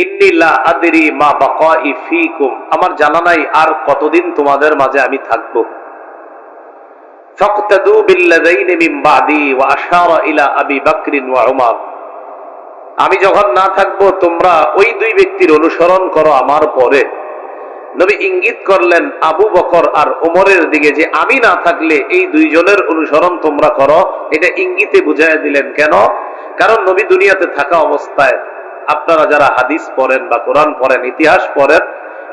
ইন্নী লা আদরি মা বাকাই ফীকুম, আমার জানা নাই আর কতদিন তোমাদের মাঝে আমি থাকব। ফাকতাদু বিল্লাযাইনি মিন বাদি ওয়া আশারা ইলা আবি বকর ওয়া উমর, আমি যখন না থাকবো তোমরা ওই দুই ব্যক্তির অনুসরণ করো আমার পরে। নবী ইঙ্গিত করলেন আবু বকর আর ওমরের দিকে যে আমি না থাকলে এই দুইজনের অনুসরণ তোমরা করো। এটা ইঙ্গিতে বুঝাইয়া দিলেন। কেন? কারণ নবী দুনিয়াতে থাকা অবস্থায় আপনারা যারা হাদিস পড়েন বা কোরআন পড়েন, ইতিহাস পড়েন,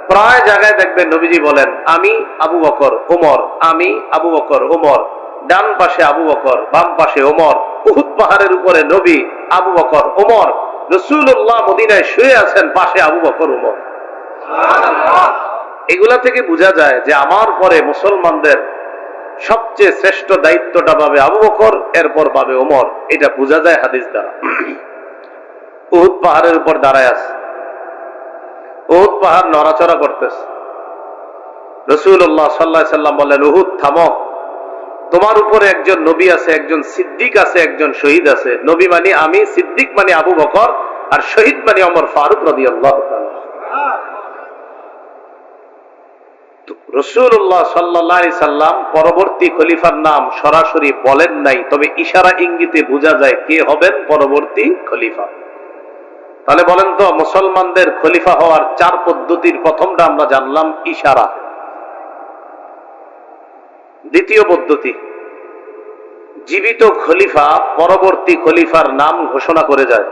প্রায় জায়গায় দেখবেন নবীজি বলেন আমি আবু বকর ওমর, আমি আবু বকর ওমর, ডান পাশে আবু বকর, বাম পাশে ওমর। উহুদ পাহাড়ের উপরে নবী, আবু বকর ওমর। রাসূলুল্লাহ মদিনায় শুয়ে আছেন, পাশে আবু বকর ওমর। এগুলা থেকে বোঝা যায় যে আমার পরে মুসলমানদের সবচেয়ে শ্রেষ্ঠ দায়িত্বটা পাবে আবু বকর, এরপর পাবে ওমর। এটা বোঝা যায় হাদিস দ্বারা। উহুদ পাহাড়ের উপর দাঁড়ায় আছে, উহুদ পাহাড় নড়াচড়া করতেছে। রাসূলুল্লাহ সাল্লাল্লাহু আলাইহি সাল্লাম বললেন, উহুদ থামো, তোমার উপরে একজন নবী আছে, একজন সিদ্দিক আছে, একজন শহীদ আছে। নবী মানে আমি, সিদ্দিক মানে আবু বকর, আর শহীদ মানে ওমর ফারুক রাদিয়াল্লাহু তাআলা। রাসূলুল্লাহ সাল্লাল্লাহু আলাইহি সাল্লাম পরবর্তী খলিফার নাম সরাসরি বলেন নাই, তবে ইশারা ইঙ্গিতে বোঝা যায় কে হবেন পরবর্তী খলিফা। তাহলে বলেন তো, মুসলমানদের খলিফা হওয়ার 4 পদ্ধতির প্রথমটা আমরা জানলাম ইশারা। দ্বিতীয় পদ্ধতি, জীবিত খলিফা পরবর্তী খলিফার নাম ঘোষণা করে যায়।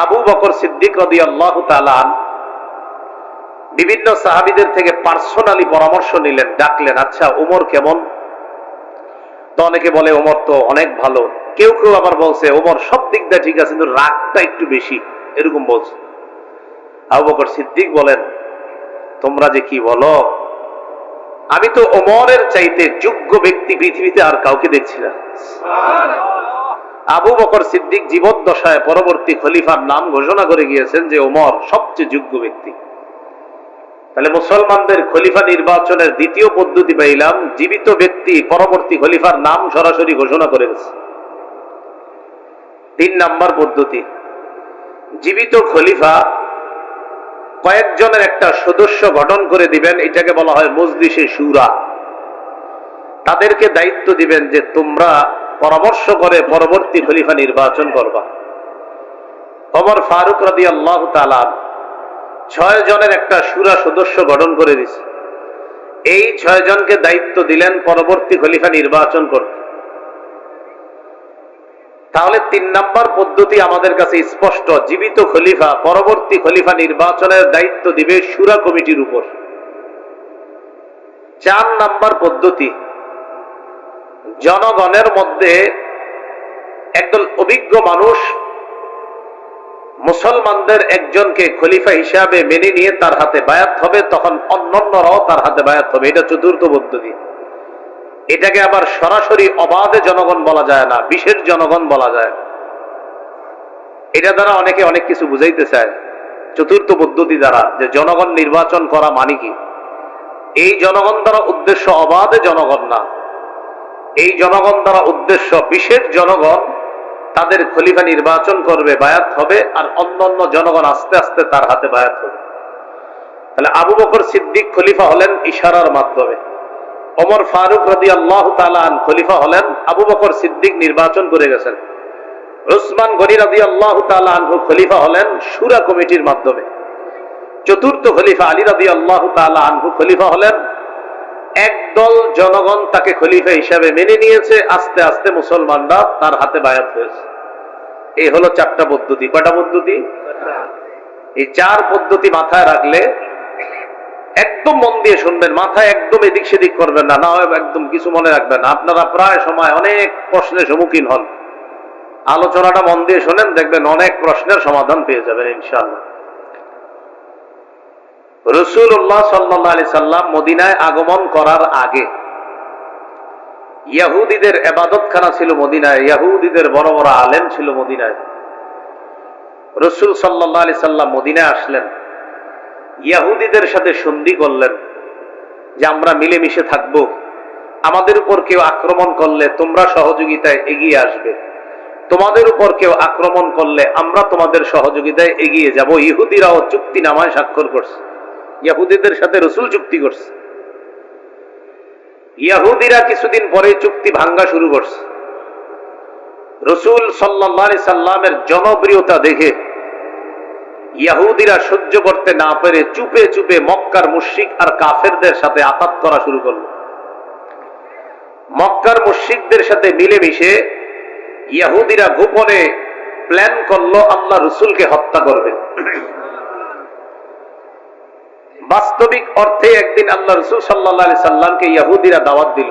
আবু বকর সিদ্দিক রাদিয়াল্লাহু তাআলা বিভিন্ন সাহাবীদের থেকে পার্সোনালি পরামর্শ নিলেন, ডাকলেন, আচ্ছা ওমর কেমন? তো অনেকে বলে ওমর তো অনেক ভালো, কেউ কেউ আবার বলছে ওমর সব দিক দিয়ে ঠিক আছে কিন্তু রাগটা একটু বেশি, এরকম বলছে। আবু বকর সিদ্দিক বলেন, তোমরা যে কি বলো, আমি তো ওমরের চাইতে যোগ্য ব্যক্তি পৃথিবীতে আর কাউকে দেখছি না। আবু বকর সিদ্দিক জীবদ্দশায় পরবর্তী খলিফার নাম ঘোষণা করে গিয়েছেন যে ওমর সবচেয়ে যোগ্য ব্যক্তি। তাহলে মুসলমানদের খলিফা নির্বাচনের দ্বিতীয় পদ্ধতি পাইলাম, জীবিত ব্যক্তি পরবর্তী খলিফার নাম সরাসরি ঘোষণা করে দিয়েছে। 3 নাম্বার পদ্ধতি, জীবিত খলিফা কয়েকজনের একটা সদস্য গঠন করে দিবেন, এটাকে বলা হয় মজলিসে শুরা। তাদেরকে দায়িত্ব দিবেন যে তোমরা পরামর্শ করে পরবর্তী খলিফা নির্বাচন করবা। ওমর ফারুক রাদিয়াল্লাহু তাআলা 6 জনের একটা শুরা সদস্য গঠন করে দিয়েছে। এই 6 জনকে দায়িত্ব দিলেন পরবর্তী খলিফা নির্বাচন করতে। তাহলে 3 নাম্বার পদ্ধতি আমাদের কাছে স্পষ্ট, জীবিত খলিফা পরবর্তী খলিফা নির্বাচনের দায়িত্ব দিবে শুরা কমিটির উপর। 4 নাম্বার পদ্ধতি, জনগণের মধ্যে একদল অভিজ্ঞ মানুষ মুসলমানদের একজনকে খলিফা হিসাবে মেনে নিয়ে তার হাতে বায়াত হবে, তখন অন্যান্যরাও তার হাতে বায়াত হবে। এটা 4র্থ পদ্ধতি। এটাকে আবার সরাসরি অবাধে জনগণ বলা যায় না, বিশেষ জনগণ বলা যায়। এটা দ্বারা অনেকে অনেক কিছু বুঝাইতে চায় 4র্থ পদ্ধতি দ্বারা, যে জনগণ নির্বাচন করা মানে কি। এই জনগণ দ্বারা উদ্দেশ্য অবাধে জনগণ না, এই জনগণ দ্বারা উদ্দেশ্য বিশেষ জনগণ তাদের খলিফা নির্বাচন করবে, বায়াত হবে, আর অন্যান্য জনগণ আস্তে আস্তে তার হাতে বায়াত হবে। তাহলে আবু বকর সিদ্দিক খলিফা হলেন ইশারার মাধ্যমে, ওমর ফারুক রাদিয়াল্লাহু তাআলা আন খলিফা হলেন, আবু বকর সিদ্দিক নির্বাচন করে গেছেন। উসমান গনি রাদিয়াল্লাহু তাআলা আনহু খলিফা হলেন শুরা কমিটির মাধ্যমে। 4র্থ খলিফা আলী রাদিয়াল্লাহু তাআলা আনহু খলিফা হলেন, একদল জনগণ তাকে খলিফা হিসাবে মেনে নিয়েছে, আস্তে আস্তে মুসলমানরা তার হাতে বায়াত হয়েছে। এই হলো 4টা পদ্ধতি। কয়টা পদ্ধতি? এই 4 পদ্ধতি মাথায় রাখলে একদম মন দিয়ে শুনবেন, মাথায় একদম এদিক সেদিক করবেন না, না হয় একদম কিছু মনে রাখবেন না। আপনারা প্রায় সময় অনেক প্রশ্নের সম্মুখীন হন, আলোচনাটা মন দিয়ে শোনেন, দেখবেন অনেক প্রশ্নের সমাধান পেয়ে যাবেন ইনশাআল্লাহ। রাসূলুল্লাহ সাল্লাল্লাহু আলাইহি সাল্লাম মদিনায় আগমন করার আগে ইহুদিদের ইবাদতখানা ছিল মদিনায়, ইহুদিদের বড় বড় আলেম ছিল মদিনায়। রাসূল সাল্লাল্লাহু আলাইহি সাল্লাম মদিনায় আসলেন, ইহুদিদের সাথে সন্ধি করলেন যে আমরা মিলেমিশে থাকবো, আমাদের উপর কেউ আক্রমণ করলে তোমরা সহযোগিতায় এগিয়ে আসবে, তোমাদের উপর কেউ আক্রমণ করলে আমরা তোমাদের সহযোগিতায় এগিয়ে যাব। ইহুদিরাও চুক্তি নামায় স্বাক্ষর করছে, ইহুদিদের সাথে রসুল চুক্তি করছে। ইহুদিরা কিছুদিন পরে চুক্তি ভাঙ্গা শুরু করছে। রসুল সাল্লাল্লাহু আলাইহি সাল্লামের জনপ্রিয়তা দেখে ইহুদিরা সহ্য করতে না পেরে চুপে চুপে মক্কার মুশরিক আর কাফেরদের সাথে আতাত করা শুরু করলো। মক্কার মুশরিকদের সাথে মিলেমিশে ইহুদিরা গোপনে প্ল্যান করলো আল্লাহ রসুলকে হত্যা করবে। বাস্তবিক অর্থে একদিন আল্লাহ রসুল সাল্লাল্লাহু আলাইহি সাল্লামকে ইহুদিরা দাওয়াত দিল।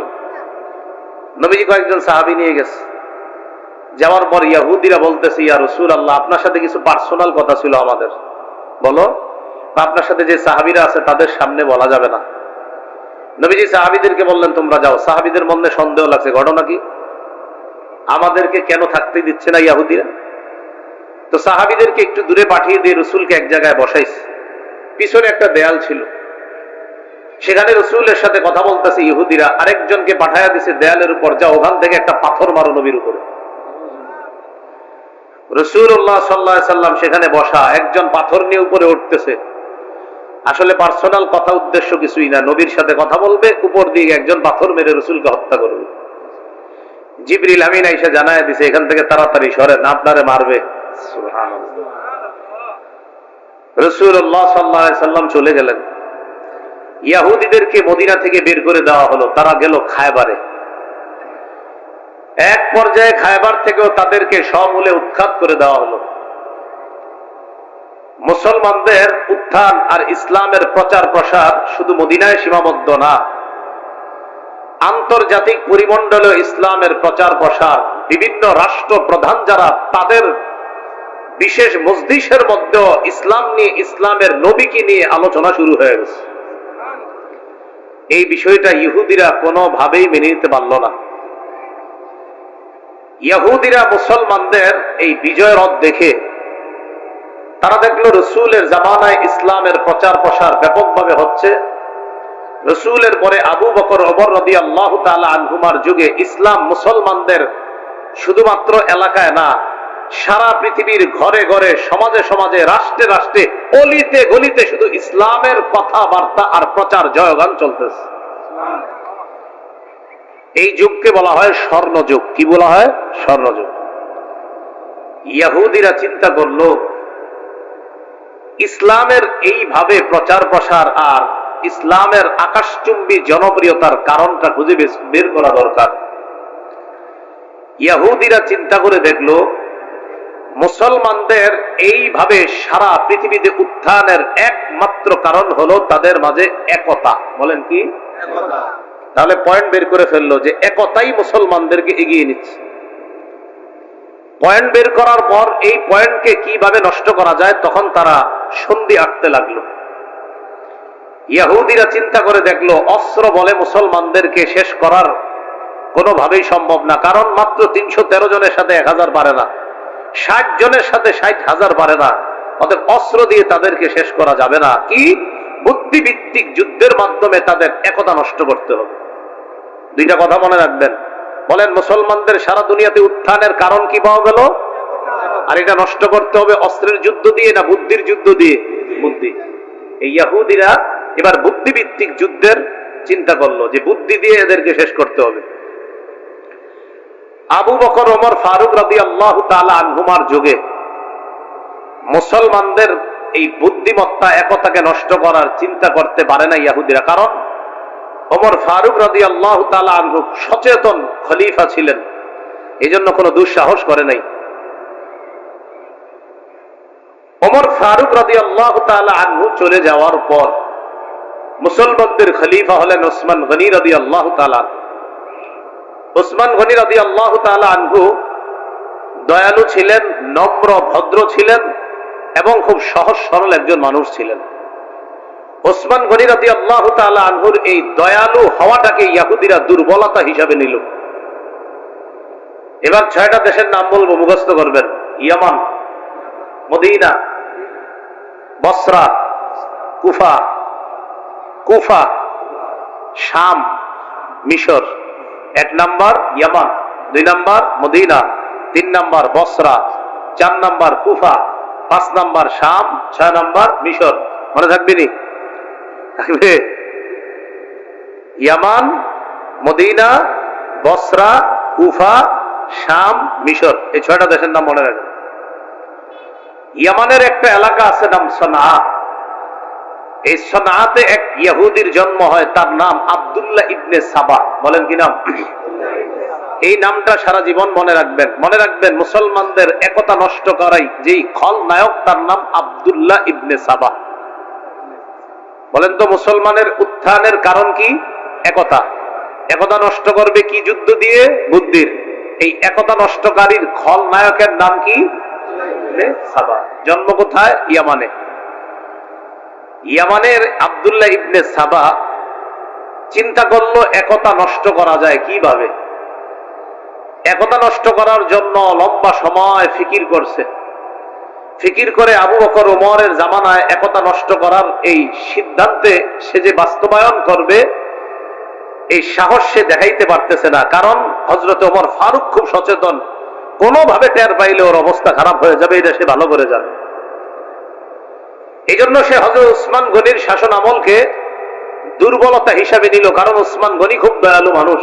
নবীজি কয়েকজন সাহাবী নিয়ে গেছে। যাওয়ার পর ইহুদিরা বলতেছে, ইয়া রাসূলুল্লাহ, আপনার সাথে কিছু পার্সোনাল কথা ছিল আমাদের, বলো। আপনার সাথে যে সাহাবীরা আছে তাদের সামনে বলা যাবে না। নবীজি সাহাবীদেরকে বললেন, তোমরা যাও। সাহাবীদের মনে সন্দেহ লাগছে, ঘটনা কি, আমাদেরকে কেন থাকতে দিচ্ছে না ইহুদিরা? তো সাহাবীদেরকে একটু দূরে পাঠিয়ে দিয়ে রসুলকে এক জায়গায় বসাইছে। পিছনে একটা দেয়াল ছিল, সেখানে রসুলের সাথে কথা বলতেছে ইহুদিরা। আরেকজনকে পাঠাইয়া দিছে দেয়ালের উপর, যা ওখান থেকে একটা পাথর মারো নবীর উপরে। রাসূলুল্লাহ সাল্লাল্লাহু আলাইহি সাল্লাম সেখানে বসা, একজন পাথর নিয়ে উপরে উঠতেছে। আসলে পার্সোনাল কথা, উদ্দেশ্য কিছুই না, নবীর সাথে কথা বলবে, উপর দিকে একজন পাথর মেরে রসুলকে হত্যা করবে। জিবরিল আমিন আইসা জানায় দিছে, এখান থেকে তাড়াতাড়ি সরেন, আপনারে মারবে। সুবহানাল্লাহ। রাসূলুল্লাহ সাল্লাল্লাহু আলাইহি সাল্লাম চলে গেলেন। ইহুদিদেরকে মদিনা থেকে বের করে দেওয়া হলো, তারা গেল খায়বারে। এক পর্যায়ে খায়বার থেকেও তাদেরকে সমূলে উৎখাত করে দেওয়া হলো। মুসলমানদের উত্থান আর ইসলামের প্রচার প্রসার শুধু মদিনায় সীমাবদ্ধ না, আন্তর্জাতিক পরিমণ্ডলে ইসলামের প্রচার প্রসার, বিভিন্ন রাষ্ট্র প্রধান যারা, তাদের বিশেষ মজলিসের মধ্যে ইসলাম নিয়ে, ইসলামের নবীকে নিয়ে আলোচনা শুরু হয়ে গেছে। এই বিষয়টা ইহুদিরা কোনোভাবেই মেনে নিতে পারল না। ইহুদিরা মুসলমানদের এই বিজয় রথ দেখে তারা দেখলো রসুলের জামানায় ইসলামের প্রচার প্রসার ব্যাপকভাবে হচ্ছে। রসুলের পরে আবু বকর, ওমর রাদিয়াল্লাহু তাআলা আনহুমার যুগে ইসলাম মুসলমানদের শুধুমাত্র এলাকায় না, সারা পৃথিবীর ঘরে ঘরে, সমাজে সমাজে, রাষ্ট্রে রাষ্ট্রে, অলিতে গলিতে শুধু ইসলামের কথাবার্তা আর প্রচার জয়গান চলতেছে। এই যুগকে বলা হয় স্বর্ণযুগ। কি বলা হয়? স্বর্ণযুগ। ইহুদিরা চিন্তা করলো, ইসলামের এইভাবে প্রচার প্রসার আর ইসলামের আকাশচুম্বী জনপ্রিয়তার কারণটা খুঁজে বের করা দরকার। ইহুদিরা চিন্তা করে দেখলো, মুসলমানদের এইভাবে সারা পৃথিবীতে উত্থানের একমাত্র কারণ হলো তাদের মাঝে একতা। বলেন কি? একতা। তাহলে পয়েন্ট বের করে ফেললো যে একতাই মুসলমানদেরকে এগিয়ে নিচ্ছে। পয়েন্ট বের করার পর এই পয়েন্টকে কিভাবে নষ্ট করা যায়, তখন তারা সন্ধি আঁটতে লাগলো। ইহুদিরা চিন্তা করে দেখলো, অস্ত্র বলে মুসলমানদেরকে শেষ করার কোনোভাবেই সম্ভব না, কারণ মাত্র 313 জনের সাথে 1000 পারে না, 60 জনের সাথে 60,000 পারে না। অতএব অস্ত্র দিয়ে তাদেরকে শেষ করা যাবে না। কি? বুদ্ধিভিত্তিক যুদ্ধের মাধ্যমে তাদের একতা নষ্ট করতে হবে। দুইটা কথা মনে রাখবেন। বলেন, মুসলমানদের সারা দুনিয়াতে উত্থানের কারণ কি পাওয়া গেল? আর এটা নষ্ট করতে হবে অস্ত্রের যুদ্ধ দিয়ে না বুদ্ধির যুদ্ধ দিয়ে? বুদ্ধি। এই ইহুদিরা এবার বুদ্ধিভিত্তিক যুদ্ধের চিন্তা করলো, যে বুদ্ধি দিয়ে এদেরকে শেষ করতে হবে। আবু বকর, ওমর ফারুক রাদিয়াল্লাহু তাআলা আনহুমার যুগে মুসলমানদের এই বুদ্ধিমত্তা, একতাকে নষ্ট করার চিন্তা করতে পারে না ইহুদিরা। কারণ ওমর ফারুক রাদিয়াল্লাহু তাআলা আনহু সচেতন খলিফা ছিলেন, এই জন্য কোনো দুঃসাহস করে নাই। ওমর ফারুক রাদিয়াল্লাহু তাআলা আনহু চলে যাওয়ার পর মুসলমানদের খলিফা হলেন ওসমান গনি রাদিয়াল্লাহু তাআলা। ওসমান গনি রাদিয়াল্লাহু তাআলা আনহু দয়ালু ছিলেন, নম্র ভদ্র ছিলেন এবং খুব সহজ সরল একজন মানুষ ছিলেন। ওসমান গনি রাদিয়াল্লাহু তাআলা আনহুর এই দয়ালু হওয়াটাকে ইহুদিরা দুর্বলতা হিসাবে নিল। এবার 6টা দেশের নাম বলবো, মুখস্থ করবেন। ইয়ামান, মদিনা, বসরা, কুফা, শাম, মিশর। 1 নাম্বার ইয়ামান, 2 নাম্বার মদিনা, 3 নাম্বার বসরা, 4 নাম্বার কুফা, 5 নাম্বার শাম, 6 নাম্বার মিশর। মনে থাকবে নি? থাকবে? ইয়ামান, মদিনা, বসরা, কুফা, শাম, মিশর, এই 6টা দেশের নাম মনে রাখবেন। ইয়ামানের একটা এলাকা আছে নাম সনআ। এই সনআতে এক ইহুদির জন্ম হয়, তার নাম আব্দুল্লাহ ইবনে সাবা। বলেন কি নাম? এই নামটা সারা জীবন মনে রাখবেন। মনে রাখবেন মুসলমানদের একতা নষ্ট করাই যেই খলনায়ক, তার নাম আব্দুল্লাহ ইবনে সাবা। বলেন তো মুসলমানের উত্থানের কারণ কি? একতা। একতা নষ্ট করবে কি যুদ্ধ দিয়ে? বুদ্ধির। এই একতা নষ্টকারীর খলনায়কের নাম কি? সাবা। জন্ম কোথায়? ইয়ামানে। ইয়ামানের আব্দুল্লাহ ইবনে সাবা চিন্তা করলো একতা নষ্ট করা যায় কিভাবে। একতা নষ্ট করার জন্য লম্বা সময় ফিকির করছে। ফিকির করে আবু বকর ওমরের জামানায় একতা নষ্ট করার এই সিদ্ধান্তে সে যে বাস্তবায়ন করবে, এই সাহস সে দেখাইতে পারতেছে না। কারণ হযরত ওমর ফারুক খুব সচেতন, কোনোভাবে টের পাইলে ওর অবস্থা খারাপ হয়ে যাবে, এটা সে ভালো করে জানে। এই জন্য সে হযরত উসমান গনির শাসন আমলকে দুর্বলতা হিসাবে নিল, কারণ উসমান গনি খুব দয়ালু মানুষ।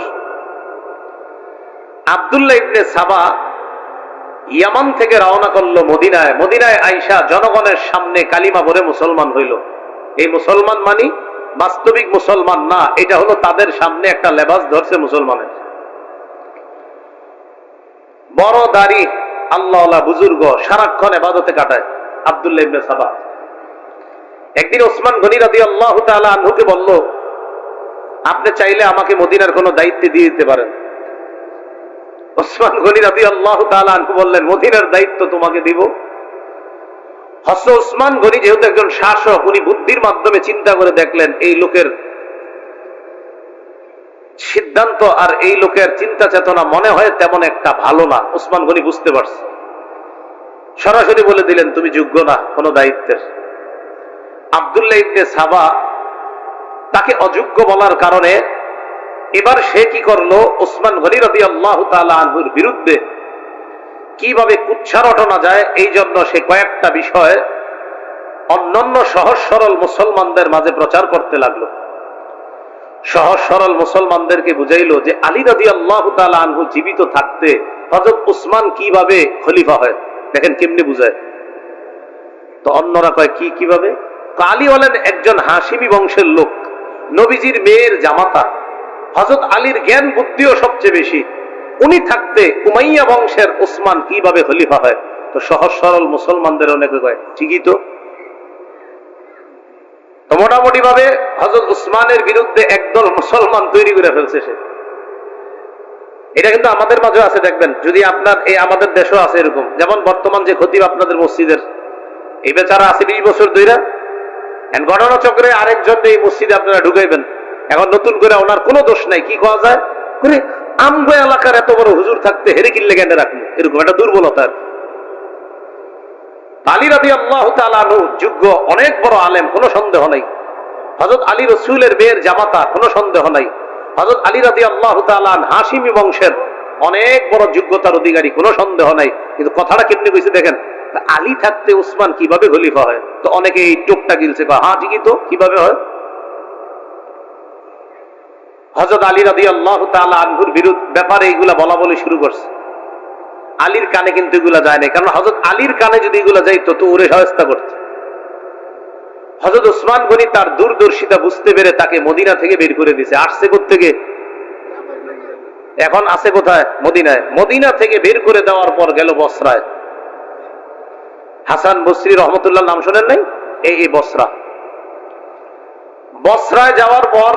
আব্দুল্লাহ ইবনে সাবা ইয়ামান থেকে রওনা করলো মদিনায়। মদিনায় আইসা জনগণের সামনে কালিমা পড়ে মুসলমান হইল। এই মুসলমান মানি বাস্তবিক মুসলমান না, এটা হলো তাদের সামনে একটা লেবাস ধরছে মুসলমানের। বড় দাড়ি, আল্লাহওয়ালা বুজুর্গ, সারাক্ষণ ইবাদতে কাটায় আব্দুল্লাহ ইবনে সাবা। একদিন ওসমান গনি রাদিয়াল্লাহু তাআলা আনহুকে বলল, আপনি চাইলে আমাকে মদিনার কোনো দায়িত্ব দিয়ে দিতে পারেন। ওসমান গনি রাদিয়াল্লাহু তাআলা আনহু বললেন, মদিনার দায়িত্ব তোমাকে দিব? হযরত ওসমান গনি যেহেতু একজন শাসক, উনি বুদ্ধির মাধ্যমে চিন্তা করে দেখলেন এই লোকের সিদ্ধান্ত আর এই লোকের চিন্তা চেতনা মনে হয় তেমন একটা ভালো না। ওসমান গনি বুঝতে পারছে, সরাসরি বলে দিলেন, তুমি যোগ্য না কোনো দায়িত্বের। আব্দুল্লাহ ইবনে সাবা তাকে অযোগ্য বলার কারণে এবার সে কি করলো, ওসমান গনি রাদিয়াল্লাহু তাআলা আনহুর বিরুদ্ধে কিভাবে কুৎসা রটনা যায়, এই জন্য সে কয়েকটা বিষয় অন্যান্য সহজ সরল মুসলমানদের মাঝে প্রচার করতে লাগলো। সহজ সরল মুসলমানদেরকে বুঝাইলো যে আলী রাদিয়াল্লাহু তাআলা আনহু জীবিত থাকতে হযরত উসমান কিভাবে খলিফা হয়, দেখেন কেমনে বুঝায়। তো অন্যরা কয় কিভাবে? আলী হলেন একজন হাশিমি বংশের লোক, নবীজির মেয়ের জামাতা। হযরত আলীর জ্ঞান বুদ্ধিও সবচেয়ে বেশি। উনি থাকতে উমাইয়া বংশের উসমান কিভাবে খলিফা হয়? তো সহজ সরল মুসলমানদের অনেকে কয় ঠিকই তো। মোটামুটি ভাবে হযরত উসমানের বিরুদ্ধে একদল মুসলমান তৈরি করে ফেলছে সে। এটা কিন্তু আমাদের মাঝে আছে, দেখবেন যদি আপনার এই আমাদের দেশেও আছে এরকম। যেমন বর্তমান যে খতিব আপনাদের মসজিদের, এই বেচারা আছে 20 বছর ধরে। ঘটনা চক্রে আরেকজন এই মসজিদে আপনারা ঢুকাইবেন, এখন নতুন করে ওনার কোনো দোষ নাই, কি করা যায়, আমগো এলাকার এত বড় হুজুর থাকতে হেরে কিনলে কেন রাখবো, এরকম একটা দুর্বলতা। আলী রাদিয়াল্লাহু তাআলা আনহু যোগ্য অনেক বড় আলেম, কোনো সন্দেহ নাই। হযরত আলী রাসূলের মেয়ের জামাতা, কোনো সন্দেহ নাই। হযরত আলী রাদিয়াল্লাহু তাআলা হাশিমি বংশের অনেক বড় যোগ্যতার অধিকারী, কোনো সন্দেহ নাই। কিন্তু কথাটা কেমনে কইছে দেখেন, আলী থাকতে উসমান কিভাবে খলিফা হয়? তো অনেকে এই টোকটা গিলছে, হ্যাঁ ঠিকই তো, কিভাবে হয়? হযরত আলী রাদিয়াল্লাহু তাআলা আনহুর ব্যাপারে এইগুলা বলা বলে শুরু করছে। আলীর কানে কিন্তু এগুলা যায় না, কারণ হযরত আলীর কানে যদি এগুলা যাইতো তো ওরে সহায়তা করতে। হযরত উসমান গনি তার দূরদর্শিতা বুঝতে পেরে তাকে মদিনা থেকে বের করে দিয়েছে। আসছে কোত্থেকে? এখন আছে কোথায়? মদিনায়। মদিনা থেকে বের করে দেওয়ার পর গেল বসরায়। হাসান বসরি রহমতুল্লাহ নাম শোনেন নাই? এই বসরা। বসরায় যাওয়ার পর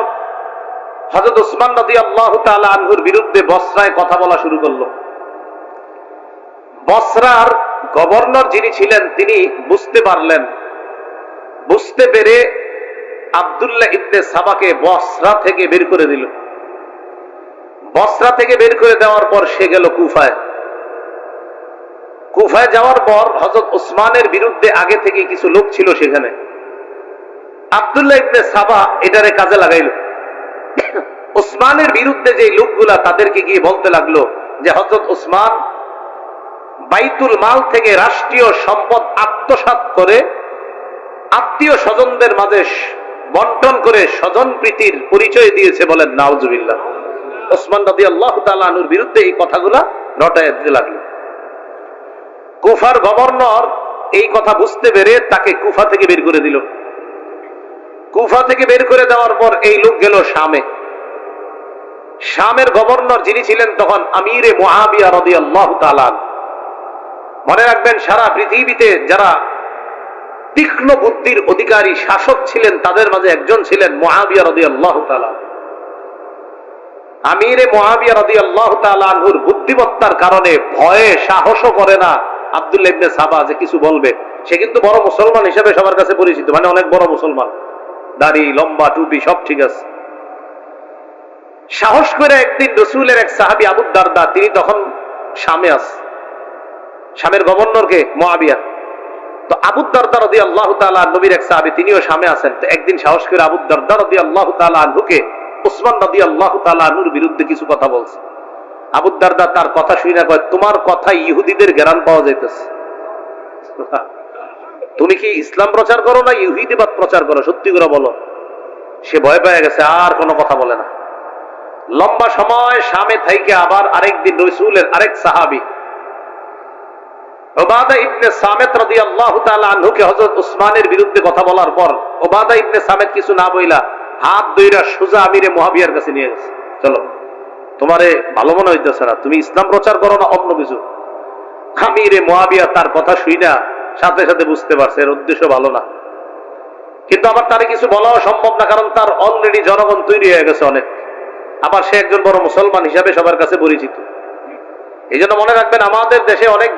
হযরত উসমান রাদিয়াল্লাহু তাআলা আনহুর বিরুদ্ধে বসরায় কথা বলা শুরু করলো। বসরার গভর্নর যিনি ছিলেন তিনি বুঝতে পারলেন, বুঝতে পেরে আব্দুল্লাহ ইবনে সাবাকে বসরা থেকে বের করে দিল। বসরা থেকে বের করে দেওয়ার পর সে গেল কুফায়। কুফায় যাওয়ার পর হযরত উসমানের বিরুদ্ধে আগে থেকে কিছু লোক ছিল সেখানে। আব্দুল্লাহ ইবনে সাবা এটারে কাজে লাগাইল। উসমানের বিরুদ্ধে যে লোকগুলা, তাদেরকে গিয়ে বলতে লাগলো যে হযরত উসমান বাইতুল মাল থেকে রাষ্ট্রীয় সম্পদ আত্মসাৎ করে আত্মীয় স্বজনদের মাঝে বন্টন করে স্বজন প্রীতির পরিচয় দিয়েছে, বলেন নাউজুবিল্লাহ। ওসমান রাদিয়াল্লাহু তাআলা আনহুর বিরুদ্ধে এই কথাগুলা রটায় দিতে লাগলো। কুফার গভর্নর এই কথা বুঝতে পেরে তাকে কুফা থেকে বের করে দিল। কুফা থেকে বের করে দেওয়ার পর এই লোক গেল শামে। শামের গভর্নর যিনি ছিলেন তখন আমিরে মুআবিয়া রাদিয়াল্লাহু তাআলা। মনে রাখবেন, সারা পৃথিবীতে যারা তীক্ষ্ণ বুদ্ধির অধিকারী শাসক ছিলেন তাদের মাঝে একজন ছিলেন মুআবিয়া রাদিয়াল্লাহু তাআলা। আমিরে মুআবিয়া রাদিয়াল্লাহু তাআলা আনহুর বুদ্ধিমত্তার কারণে ভয়ে সাহসও করে না আব্দুল্লাহ ইবনে সাবা যে কিছু বলবে। সে কিন্তু বড় মুসলমান হিসেবে সবার কাছে পরিচিত, মানে অনেক বড় মুসলমান, দাড়ি লম্বা টুপি সব ঠিক আছে। সাহস করে একদিন রাসূলের এক সাহাবী আবু দারদা, তিনি তখন শামে আছে, শামের গভর্নরকে মুআবিয়া। তো আবু দারদা রাদিয়াল্লাহু তাআলা নবীর এক সাহাবী, তিনিও শামে আছেন। তো একদিন সাহস করে আবু দারদা রাদিয়াল্লাহু তাআলা আনহুকে উসমান রাদিয়াল্লাহু তাআলা আনহুর বিরুদ্ধে কিছু কথা বলছে। আবু দারদা তার কথা শুনে কয়, তোমার কথায় ইহুদিদের জ্ঞান পাওয়া যাইতেছে। তুমি কি ইসলাম প্রচার করো না ইহুদিবাদ প্রচার করো? সত্যি করে বলো। সে ভয় পেয়ে গেছে, আর কোনো কথা বলে না। লম্বা সময় শামে থাইকে আবার আরেকদিন রাসূলের আরেক সাহাবী উবাদা ইবনে সামিত রাদিয়াল্লাহু তাআলা আনহুকে হযরত উসমানের বিরুদ্ধে কথা বলার পর উবাদা ইবনে সামিত কিছু না বইলা হাত ধইরা সোজা আমিরে মুআবিয়ার কাছে নিয়ে গেছে। চলো, তোমারে ভালো মনে হইতেছে না, তুমি ইসলাম প্রচার করো না অন্য কিছু। আমিরে মুআবিয়া তার কথা শুইনা সাথে সাথে বুঝতে পারছে এর উদ্দেশ্য ভালো না, কিন্তু আবার তারে কিছু বলাও সম্ভব না, কারণ তার অলরেডি জনগণ তৈরি হয়ে গেছে অনেক। আবার সে একজন বড় মুসলমান হিসাবে সবার কাছে পরিচিত। এই জন্য মনে রাখবেন, আমাদের দেশে অনেক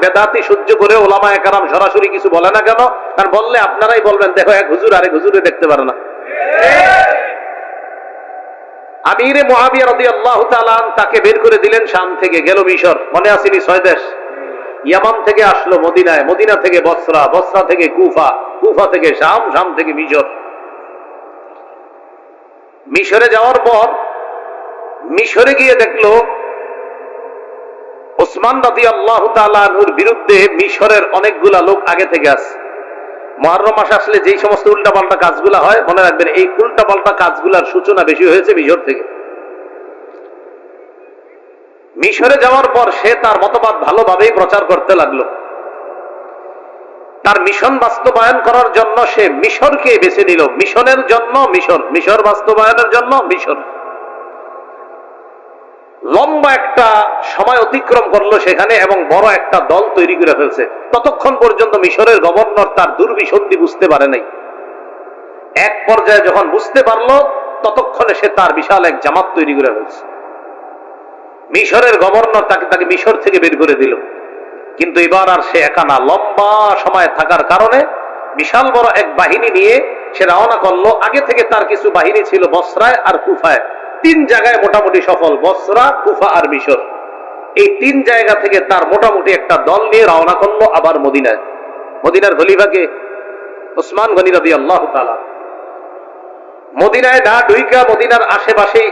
বেদাতি সহ্য করে ওলামায়ে কেরাম সরাসরি কিছু বলে না কেন? কারণ বললে আপনারাই বলবেন, দেখো এক হুজুর আরেক হুজুরে দেখতে পারে না। আমিরে মুআবিয়া রাদিয়াল্লাহু তাআলা তাকে বের করে দিলেন শাম থেকে, গেল মিশর। মনে আসেনি 6 দেশ? ইয়ামান থেকে আসলো মদিনায়, মদিনা থেকে বসরা, বসরা থেকে কুফা, কুফা থেকে শাম, শাম থেকে মিশর। মিশরে যাওয়ার পর মিশরে গিয়ে দেখলো ওসমান রাদিয়াল্লাহু তাআলা আনহুর বিরুদ্ধে মিশরের অনেকগুলা লোক আগে থেকে আছে। মুহররম মাস আসলে যেই সমস্ত উল্টাপাল্টা কাজগুলা হয়, মনে রাখবেন এই উল্টাপাল্টা কাজগুলার সূচনা বেশি হয়েছে মিশর থেকে। মিশরে যাওয়ার পর সে তার মতবাদ ভালোভাবেই প্রচার করতে লাগলো। তার মিশন বাস্তবায়ন করার জন্য সে মিশরকে বেছে নিল। মিশনের জন্য মিশর, মিশর বাস্তবায়নের জন্য মিশর। লম্বা একটা সময় অতিক্রম করলো সেখানে এবং বড় একটা দল তৈরি করে ফেলছে। ততক্ষণ পর্যন্ত মিশরের গভর্নর তার দুর্বিসন্ধি বুঝতে পারে নাই। এক পর্যায়ে যখন বুঝতে পারলো, ততক্ষণে সে তার বিশাল এক জামাত তৈরি করে ফেলছে। মিশরের গভর্নর তাকে মিশর থেকে বের করে দিল। কিন্তু এবার আর সে একা না, লম্বা সময় থাকার কারণে বিশাল বড় এক বাহিনী নিয়ে সে রওনা করলো। আগে থেকে তার কিছু বাহিনী ছিল বসরায় আর কুফায়, 3 জায়গায় মোটামুটি সফল, বসরা, কুফা আর মিশর। এই 3 জায়গা থেকে তার মোটামুটি একটা দল নিয়ে রওনা করলো আবার মদিনায়। মদিনার খলিফাকে ওসমান গনি রাদিয়াল্লাহু তাআলা। মদিনায় না ঢুইকা মদিনার আশেপাশেই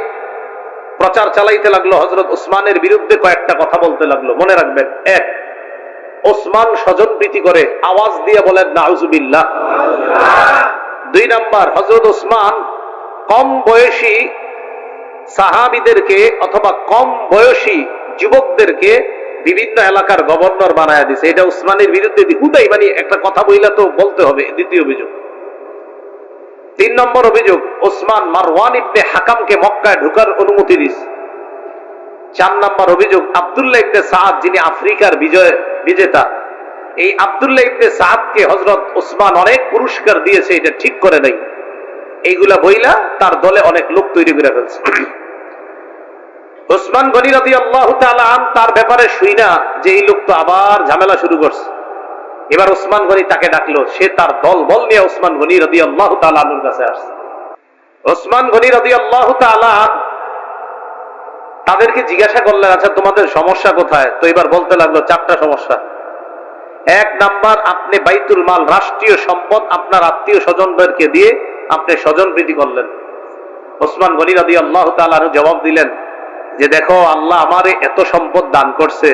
প্রচার চালাইতে লাগলো। হযরত ওসমানের বিরুদ্ধে কয়েকটা কথা বলতে লাগলো। মনে রাখবেন, 1, ওসমান স্বজন প্রীতি করে, আওয়াজ দিয়ে বলেন নাউজুবিল্লাহ। 2 নাম্বার, হযরত ওসমান কম বয়সী সাহাবীদেরকে অথবা কম বয়সী যুবকদেরকে বিভিন্ন এলাকার গভর্নর বানায় দিছে। এটা উসমানের বিরুদ্ধে হুদাই, মানে একটা কথা বইলা তো বলতে হবে। দ্বিতীয় অভিযোগ। 3 নম্বর অভিযোগ, ওসমান মারওয়ান ইবনে হাকামকে মক্কায় ঢোকার অনুমতি দিয়েছে। 4 নম্বর অভিযোগ, আব্দুল্লাহ ইবনে সাদ যিনি আফ্রিকার বিজেতা, এই আব্দুল্লাহ ইবনে সাদকে হযরত ওসমান অনেক পুরস্কার দিয়েছে, এটা ঠিক করে নাই। এইগুলা বইলা তার দলে অনেক লোক তৈরি করে ফেলছে। ওসমান গনি রাদিয়াল্লাহু তাআলা তার ব্যাপারে শুইনা যে এই লোক তো আবার ঝামেলা শুরু করছে, এবার ওসমান গনি তাকে ডাকলো। সে তার দল বল নিয়ে ওসমান গনি রাদিয়াল্লাহু তাআলা আনহুর কাছে আসছে। ওসমান গনি রাদিয়াল্লাহু তাআলা তাদেরকে জিজ্ঞাসা করলেন, আচ্ছা তোমাদের সমস্যা কোথায়? তো এবার বলতে লাগলো 4টা সমস্যা। 1 নাম্বার, আপনি বাইতুল মাল, রাষ্ট্রীয় সম্পদ আপনার আত্মীয় স্বজনদেরকে দিয়ে আপনি স্বজন প্রীতি করলেন। ওসমান গনি রাদিয়াল্লাহু তাআলা জবাব দিলেন যে দেখো, আল্লাহ আমারে এত সম্পদ দান করছে,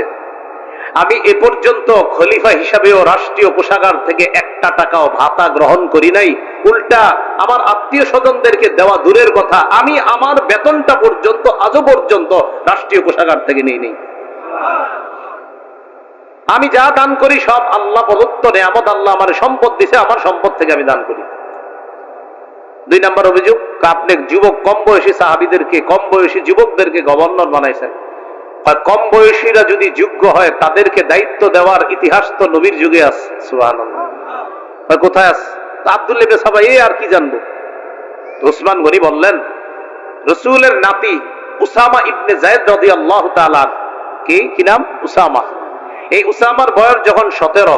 আমি এ পর্যন্ত খলিফা হিসাবেও রাষ্ট্রীয় কোষাগার থেকে একটা টাকাও ভাতা গ্রহণ করি নাই, উল্টা আমার আত্মীয় স্বজনদেরকে দেওয়া দূরের কথা, আমি আমার বেতনটা পর্যন্ত আজও পর্যন্ত রাষ্ট্রীয় কোষাগার থেকে নিই নেই। আমি যা দান করি সব আল্লাহ প্রদত্ত নেয়ামত, আল্লাহ আমার সম্পদ দিছে, আমার সম্পদ থেকে আমি দান করি। 2 নম্বর অভিযোগ, আপনি যুবক কম বয়সী সাহাবীদেরকে, কম বয়সী যুবকদেরকে গভর্নর বানাইছেন। কম বয়সীরা যদি যোগ্য হয় তাদেরকে দায়িত্ব দেওয়ার ইতিহাস তো নবীর যুগে আছে। সুবহানাল্লাহ। কোথায় আছে? আব্দুল্লাহ ইবনে সাবা, আর কি জানবো? উসমান গনি বললেন, রাসূলের নাতি উসামা ইবনে যায়েদ রাদিয়াল্লাহু তাআলা, কি নাম? উসামা। এই উসামার বয়স যখন 17,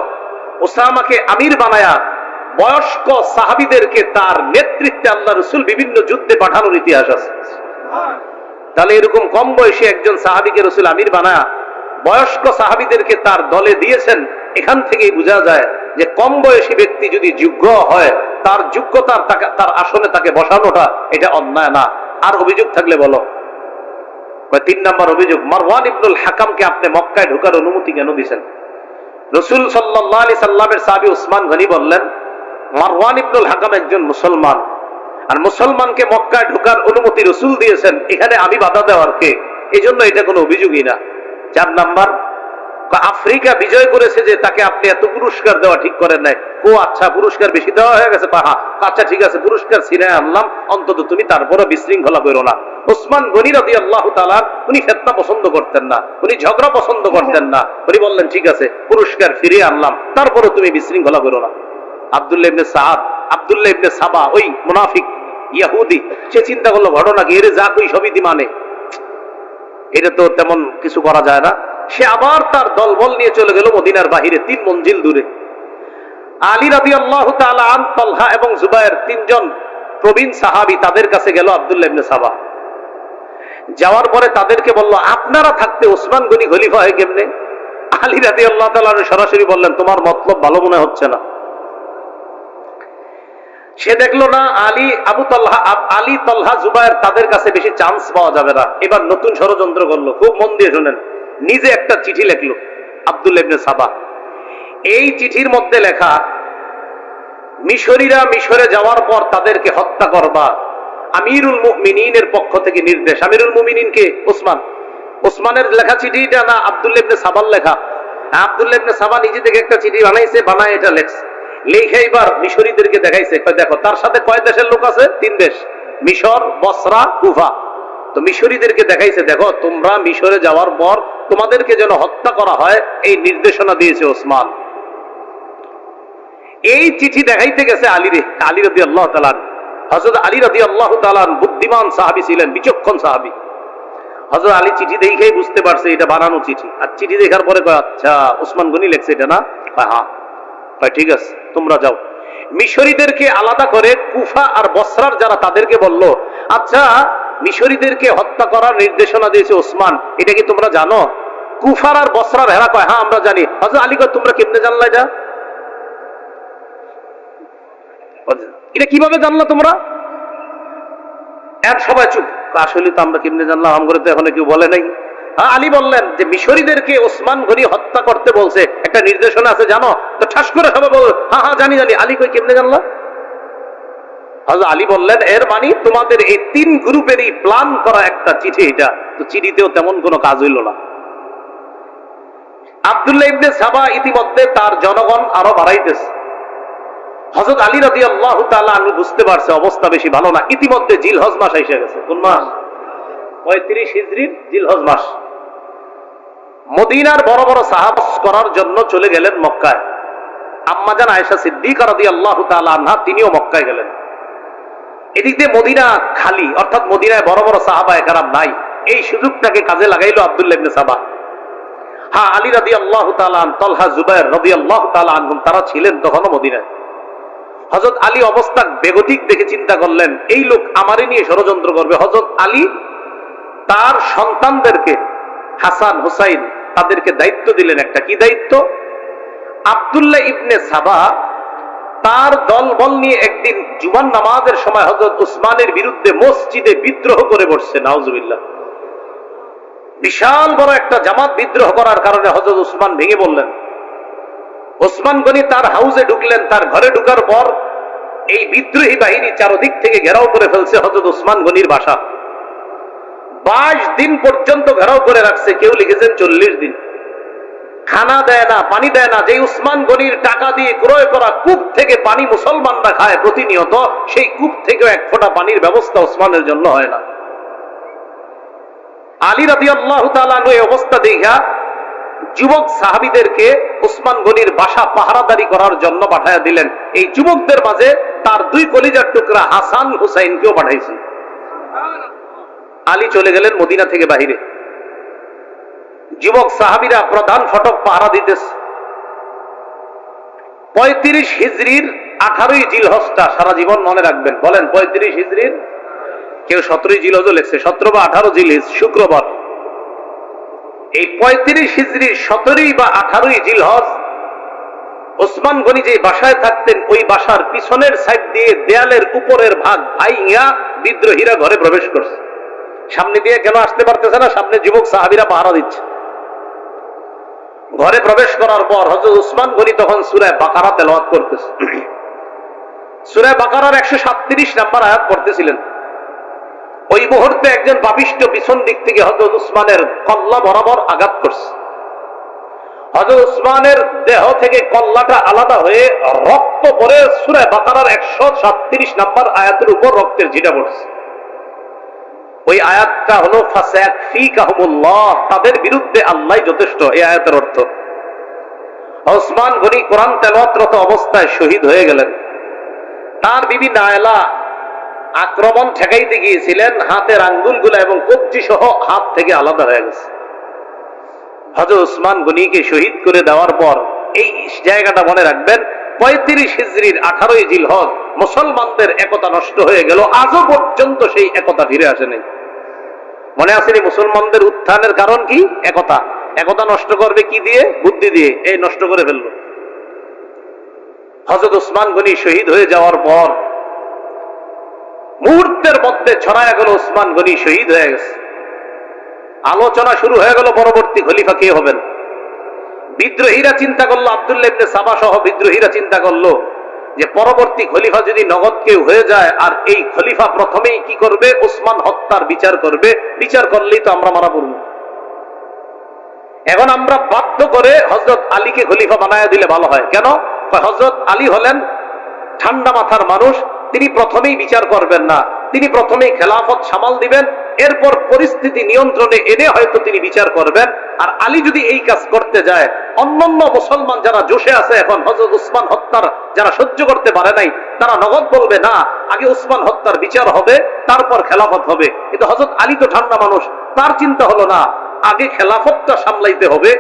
উসামাকে আমির বানায়া বয়স্ক সাহাবীদেরকে তার নেতৃত্বে আল্লাহ রাসূল বিভিন্ন যুদ্ধে পাঠানোর ইতিহাস আছে। তাহলে এরকম কম বয়সী একজন সাহাবীকে রাসূল আমির বানায়া বয়স্ক সাহাবীদেরকে তার দলে দিয়েছেন। এখান থেকেই বোঝা যায় যে কম বয়সী ব্যক্তি যদি যোগ্য হয়, তার যোগ্যতার তার আসনে তাকে বসানোটা এটা অন্যায় না। আর অভিযোগ থাকলে বলো। 3 নম্বর অভিযোগ, মারওয়ান ইবনুল হাকামকে আপনি মক্কায় ঢোকার অনুমতি কেন দিয়েছেন? রাসূল সাল্লাল্লাহু আলাইহি সাল্লামের সাহাবী উসমান গনি বললেন, মারওয়ান ইবনুল হাকাম একজন মুসলমান, আর মুসলমানকে মক্কায় ঢোকার অনুমতি রাসূল দিয়েছেন, এখানে আমি বাধা দেওয়ার কে? এই জন্য এটা কোনো অভিযোগই না। 4 নাম্বার, আফ্রিকা বিজয় করেছে যে তাকে আপনি এত পুরস্কার দেওয়া ঠিক করেন নাই। আচ্ছা, পুরস্কার বেশি দেওয়া হয়ে গেছে, আচ্ছা ঠিক আছে, পুরস্কার ছিনায় আনলাম, অন্তত তুমি তারপরও বিশৃঙ্খলা করো না। উসমান গনি রাদিয়াল্লাহু তাআলা উনি ফিতনা পছন্দ করতেন না, উনি ঝগড়া পছন্দ করতেন না। উনি বললেন, ঠিক আছে, পুরস্কার ফিরিয়ে আনলাম, তারপরও তুমি বিশৃঙ্খলা করো না। আব্দুল্লাহ ইবনে সাদ, আব্দুল্লাহ ইবনে সাবা, ওই মুনাফিক ইহুদি, সে চিন্তা করলো ঘটনা কি, এর যা কই সবই দি মানে, এটা তো তেমন কিছু করা যায় না। সে আবার তার দলবল নিয়ে চলে গেল মদিনার বাহিরে 3 মঞ্জিল দূরে। আলী রাদিয়াল্লাহু তাআলা আন, তালহা এবং জুবায়ের, 3 জন প্রবীণ সাহাবী, তাদের কাছে গেল আব্দুল্লাহ ইবনে সাবা। যাওয়ার পরে তাদেরকে বলল, আপনারা থাকতে ওসমান গনি খলিফা হয় কেমনে? আলী রাদিয়াল্লাহু তাআলা সরাসরি বললেন, তোমার মতলব ভালো মনে হচ্ছে না। সে দেখলো না আলী, তালহা, জুবায়ের, তাদের কাছে বেশি চান্স পাওয়া যাবে না। এবার নতুন ষড়যন্ত্র করলো। খুব মন দিয়ে শুনেন। নিজে একটা চিঠি লিখলো আব্দুল্লাহ ইবনে সাবা। এই চিঠির মধ্যে লেখা, মিশরীরা মিশরে যাওয়ার পর তাদেরকে হত্যা করবা, আমিরুল মুমিনিনের পক্ষ থেকে নির্দেশ। আমিরুল মুমিনিন কে? ওসমান। ওসমানের লেখা চিঠিটা না আব্দুল্লাহ ইবনে সাবার লেখা? আব্দুল্লাহ ইবনে সাবা নিজে থেকে একটা চিঠি বানাইছে, বানায় এটা লেখছে, লিখে এবার মিশরীদেরকে দেখাইছে। দেখো, তার সাথে কয় দেশের লোক আছে? 3 দেশ, মিশর, বসরা, কুফা। তো মিশরীদেরকে দেখাইছে, দেখো তোমরা মিশরে যাওয়ার পর তোমাদেরকে যেন হত্যা করা হয়, এই নির্দেশনা দিয়েছে ওসমান। এই চিঠি দেখাইতে গেছে আলী রাদিয়াল্লাহু তাআলা। হযরত আলী রাদিয়াল্লাহু তাআলা বুদ্ধিমান সাহাবী ছিলেন, বিচক্ষণ সাহাবী। হযরত আলী চিঠি দেখেই বুঝতে পারছে এটা বানানো চিঠি। আর চিঠি দেখার পরে কয়, আচ্ছা ওসমান গনি লিখছে এটা না? হ্যাঁ। ঠিক আছে, তোমরা যাও। মিশরীদেরকে আলাদা করে কুফা আর বসরার যারা, তাদেরকে বলল, আচ্ছা মিশরীদেরকে হত্যা করার নির্দেশনা দিয়েছে ওসমান, এটা কি তোমরা জানো? কুফার আর বসরার হেরা কয়, হ্যাঁ আমরা জানি। হযরত আলী কয়, তোমরা কেমনে জানলা এটা? এটা কিভাবে জানলা তোমরা? এর সবাই চুপ। আসলে তো আমরা কেমনে জানলাম, আমগরে তো এখনো কেউ বলে নাই। আলী বললেন যে মিশরীদেরকে ওসমান গনি হত্যা করতে বলছে, একটা নির্দেশনা আছে জানো? তো ঠাস করে সবাই বল, হ্যাঁ জানি। আলী কই, কেমনে জানলা? হযরত আলী বললেন, এর মানে তোমাদের এই 3 গ্রুপেরই প্ল্যান করা একটা চিঠি এটা। তো চিঠিতেও তেমন কোনো কাজ হইল না। আব্দুল্লাহ ইবনে সাবা ইতিমধ্যে তার জনগণ আরো বাড়াইতেছে। হযরত আলী রাদিয়াল্লাহু তাআলা আনহু বুঝতে পারছে অবস্থা বেশি ভালো না। ইতিমধ্যে জিলহজ মাস এসে গেছে। কোন মাস? 35 হিজরির জিলহজ মাস। মদিনার বড় বড় সাহাবা করার জন্য চলে গেলেন মক্কায়। আম্মাজান আয়েশা সিদ্দিকা রাদিয়াল্লাহু তাআলা আনহা, তিনিও মক্কায় গেলেন। এদিক দিয়ে মদিনা খালি, অর্থাৎ মদিনায় বড় বড় সাহাবায়ে কেরাম নাই। এই সুযোগটাকে কাজে লাগাইলো আব্দুল্লাহ ইবনে সাবা। হ্যাঁ, আলী রাদিয়াল্লাহু তাআলা, তালহা, জুবায়ের রাদিয়াল্লাহু তাআলা আনহুম, তারা ছিলেন তখনও মদিনায়। হযরত আলী অবস্থা বেগতিক দেখে চিন্তা করলেন, এই লোক আমারে নিয়ে ষড়যন্ত্র করবে। হযরত আলী তার সন্তানদেরকে, হাসান, হুসাইন, তাদেরকে দায়িত্ব দিলেন। একটা কি দায়িত্ব? আব্দুল্লাহ ইবনে সাবা তার দলবল নিয়ে একদিন জুমার নামাজের সময় হযরত উসমানের বিরুদ্ধে মসজিদে বিদ্রোহ করে বসছে। নাউজুবিল্লাহ। বিশাল বড় একটা জামাত বিদ্রোহ করার কারণে হযরত উসমান ভেঙে বললেন। ওসমান গনি তার হাউসে ঢুকলেন, তার ঘরে ঢুকার পর এই বিদ্রোহী বাহিনী চারদিক থেকে ঘেরাও করে ফেলছে হযরত উসমান গনির বাসা। 22 দিন পর্যন্ত ঘেরাও করে রাখছে, কেউ লিখেছেন 40 দিন। খানা দেয় না, পানি দেয় না। যে উসমান গনির টাকা দিয়ে ক্রয় করা কূপ থেকে পানি মুসলমানরা খায় প্রতিনিয়ত, সেই কূপ থেকেও এক ফোঁটা পানির ব্যবস্থা উসমানের জন্য হয় না। আলী রাদিয়াল্লাহু তাআলা আনহু এই অবস্থা দেখা যুবক সাহাবীদেরকে উসমান গনির বাসা পাহারাদারি করার জন্য পাঠায়া দিলেন। এই যুবকদের মাঝে তার 2 কলিজার টুকরা হাসান হুসাইনকেও পাঠাইছেন। আলী চলে গেলেন মদিনা থেকে বাহিরে। যুবক সাহাবীরা প্রধান ফটক পাহারা দিতেছে। 35 হিজরির 18ই জিলহজটা সারা জীবন মনে রাখবেন। বলেন 35 হিজরির, কেউ 17ই জিলহজও লেখছে, 17 বা 18 জিলহজ শুক্রবার। এই 35 হিজরির 17ই বা 18ই জিলহজ ওসমান গনি যে বাসায় থাকতেন, ওই বাসার পিছনের সাইড দিয়ে দেয়ালের উপরের ভাগ ভাইয়া বিদ্রোহীরা ঘরে প্রবেশ করছে। সামনে দিয়ে কেন আসতে পারতেছে না? সামনে যুবক সাহাবীরা পাহারা দিচ্ছে। ঘরে প্রবেশ করার পর হযরত উসমান গনি তখন সূরা বাকারা তেলাওয়াত করতেছে। সূরা বাকারার 137 নম্বর আয়াত পড়তেছিলেন। ওই মুহূর্তে একজন পাপিষ্ঠ পিছন দিক থেকে হযরত উসমানের কল্লা বরাবর আঘাত করছে। হযরত উসমানের দেহ থেকে কল্লাটা আলাদা হয়ে রক্ত পড়ে সূরা বাকারার 137 নম্বর আয়াতের উপর রক্তের ছিটা পড়ছে। ওই আয়াতটা হলো ফাসায়াকফিকাহুমুল্লাহ, তাদের বিরুদ্ধে আল্লাহ যথেষ্ট। এই আয়াতের অর্থ ওসমান গনি কোরআন তেলাওয়াতরত অবস্থায় শহীদ হয়ে গেলেন। তার বিবি নায়লা আক্রমণ ঠেকাইতে গিয়েছিলেন, হাতের আঙ্গুলগুলো এবং কবজি সহ হাত থেকে আলাদা হয়ে গেছে। হযরত উসমান গনিকে শহীদ করে দেওয়ার পর এই জায়গাটা মনে রাখবেন, 35 হিজরির 18ই জিলহজ মুসলমানদের একতা নষ্ট হয়ে গেল। আজও পর্যন্ত সেই একতা ফিরে আসেনি। মনে আসেনি মুসলমানদের উত্থানের কারণ কি? একতা। একতা নষ্ট করবে কি দিয়ে? বুদ্ধি দিয়ে। এই নষ্ট করে ফেললো। হযরত উসমান গনি শহীদ হয়ে যাওয়ার পর মুহূর্তের মধ্যে ছড়ায় গেল উসমান গনি শহীদ হয়ে গেছে। আলোচনা শুরু হয়ে গেল পরবর্তী খলিফা কে হবেন। বিদ্রোহীরা চিন্তা করলো, আব্দুল্লাহ ইবনে সাবা সহ বিদ্রোহীরা চিন্তা করলো যে পরবর্তী খলিফা যদি নগদ কেউ হয়ে যায়, আর এই খলিফা প্রথমেই কি করবে? উসমান হত্যার বিচার করবে। বিচার করলেই তো আমরা মারা পড়ব। এখন আমরা বাধ্য করে হযরত আলীকে খলিফা বানায় দিলে ভালো হয়। কেন? হযরত আলী হলেন ঠান্ডা মাথার মানুষ, তিনি প্রথমেই বিচার করবেন না, তিনি প্রথমেই খেলাফত সামাল দিবেন, এরপর পরিস্থিতি নিয়ন্ত্রণে এনে হয়তো তিনি বিচার করবেন। আর আলী যদি এই কাজ করতে যায়, অন্যান্য মুসলমান যারা জোশে আছে এখন হযরত উসমান হত্যার যারা সহ্য করতে পারে নাই, তারা নগদ বলবে না, আগে উসমান হত্যার বিচার হবে, তারপর খেলাফত হবে। কিন্তু হযরত আলী তো ঠান্ডা মানুষ, তার চিন্তা হলো না, আগে খেলাফতটা সামলাইতে হবে,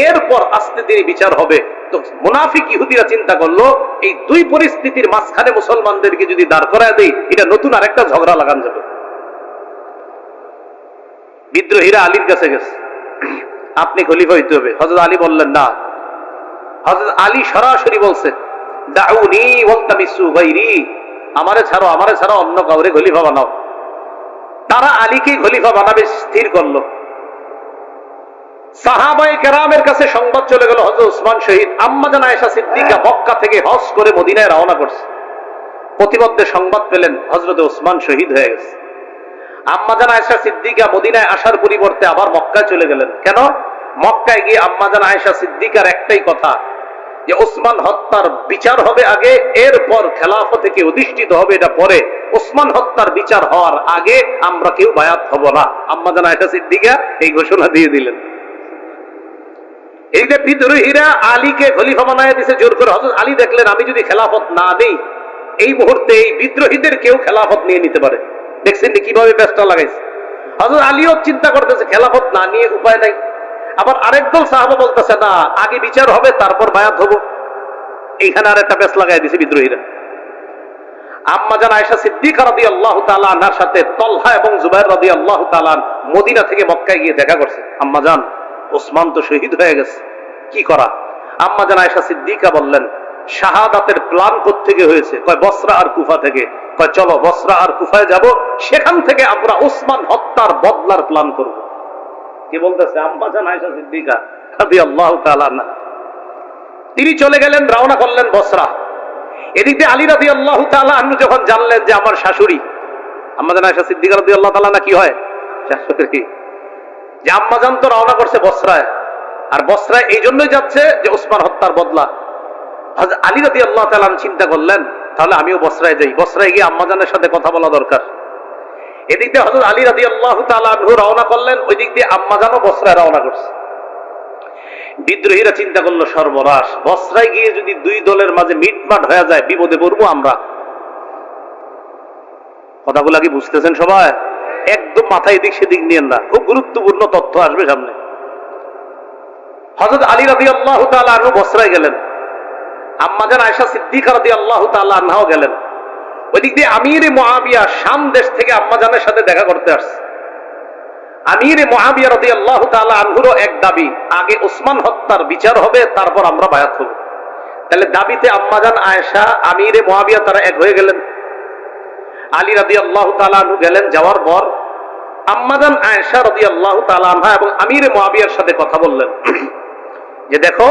এরপর আস্তে ধীরে বিচার হবে। তো মুনাফিক ইহুদিরা চিন্তা করলো, এই দুই পরিস্থিতির মাঝখানে মুসলমানদেরকে যদি দাঁড় করায় দেই, এটা নতুন আরেকটা ঝগড়া লাগান যাবে। বিদ্রোহীরা আলীর কাছে গেছে, আপনি খলিফা হইতে হবে। হযরত আলী বললেন না। হযরত আলী সরাসরি বলছে, দাউনি ওয়ালতামিসু গায়রি, আমারে ছাড়ো অন্য কাউরে খলিফা বানাও। তারা আলীকে খলিফা বানাবে স্থির করলো। সাহাবায়ে কেরামের কাছে সংবাদ চলে গেল হযরত উসমান শহীদ। আম্মা জান আয়েশা সিদ্দিকা মক্কা থেকে হজ করে মদিনায় রওনা করছে। প্রতিমধ্যে সংবাদ পেলেন হযরত উসমান শহীদ হয়ে গেছে। আম্মা জান আয়েশা সিদ্দিকা মদিনায় আসার পরিবর্তে আবার মক্কায় চলে গেলেন। কেন? মক্কায় গিয়ে আম্মা জান আয়েশা সিদ্দিকার একটাই কথা, যে ওসমান হত্যার বিচার হবে আগে, এরপর খেলাফতে কে অধিষ্ঠিত হবে এটা পরে। ওসমান হত্যার বিচার হওয়ার আগে আমরা কেউ বায়াত হব না। আম্মা জান আয়েশা সিদ্দিকা এই ঘোষণা দিয়ে দিলেন। এই যে বিদ্রোহীরা আলীকে খলিফা বানায় দিছে জোর করে, হযরত আলী দেখলেন আমি যদি খেলাফত না দেই, এই মুহূর্তে এই বিদ্রোহীদের কেউ খেলাফত নিয়ে নিতে পারে। দেখছেন কিভাবে ব্যস্ত লাগাইছে। হযরত আলীও চিন্তা করতেছে খেলাফত না নিয়ে উপায় নাই। আবার আরেক দল সাহাবা বলতেছে না, আগে বিচার হবে তারপর বায়াত হবো। এইখানে আর একটা পেশ লাগাই দিছে বিদ্রোহীরা। আম্মা জান আয়েশা সিদ্দিকা রাদিয়াল্লাহু তাআলা আনহার সাথে তলহা এবং জুবাইর রাদিয়াল্লাহু তাআলা মদিনা থেকে মক্কায় গিয়ে দেখা করছে। আম্মা জান, ওসমান তো শহীদ হয়ে গেছে, কি করা? আম্মা জান আয়েশা সিদ্দিকা বললেন, শাহাদাতের প্ল্যান কোত্থেকে হয়েছে? কয় বসরা আর কুফা থেকে। কয় চলো বসরা আর কুফায় যাব, সেখান থেকে আমরা ওসমান হত্যার বদলার প্ল্যান করব। কি বলতেছে? আম্মা জান আয়েশা সিদ্দিকা রাদিয়াল্লাহু তাআলা আনহা। তিনি চলে গেলেন, রওনা করলেন বসরা। এদিকে আলী রাদিয়াল্লাহু তাআলা আনহু যখন জানলেন যে আমার শাশুড়ি আম্মা জান আয়েশা সিদ্দিকা রাদিয়াল্লাহু তাআলা না কি হয় শাশুড়ি, যে আম্মা জান তো রওনা করছে বসরায়, আর বসরায় এই জন্যই যাচ্ছে যে ওসমান হত্যার বদলা। হযরত আলী রাদিয়াল্লাহু তাআলা চিন্তা করলেন তাহলে আমিও বসরায় যাই, বসরায় গিয়ে আম্মা জানের সাথে কথা বলা দরকার। এদিক দিয়ে হযরত আলী রাদিয়াল্লাহু তাআলা আনহু রওনা করলেন, ওই দিক দিয়ে আম্মা জানও বসরায় রওনা করছে। বিদ্রোহীরা চিন্তা করলো সর্বনাশ, বসরায় গিয়ে যদি দুই দলের মাঝে মিটমাট হয়ে যায় বিপদে পড়বো আমরা। কথাগুলা কি বুঝতেছেন সবাই? একদম মাথায় এদিক সেদিক নিয়েন না, খুব গুরুত্বপূর্ণ তথ্য আসবে সামনে। হযরত আলী রাদিয়াল্লাহু তাআলা আনহু বসরায় গেলেন, আম্মা জান আয়েশা সিদ্দিকা রাদিয়াল্লাহু তাআলা আনহাও গেলেন। ওইদিক দিয়ে আমিরে মুআবিয়া শাম দেশ থেকে আম্মা জানের সাথে দেখা করতে আসছে। আমিরে মুআবিয়া রাদিয়াল্লাহু তাআলা আনহুরও এক দাবি, আগে ওসমান হত্যার বিচার হবে তারপর আমরা বায়াত হব। তাহলে দাবিতে আম্মা জান আয়েশা আমিরে মুআবিয়া তারা এক হয়ে গেলেন। আলী রাদিয়াল্লাহু তাআলা আনহু গেলেন, যাওয়ার পর আম্মা জান আয়েশা রাদিয়াল্লাহু তাআলা আনহা এবং আমিরে মুআবিয়ার সাথে কথা বললেন যে দেখো,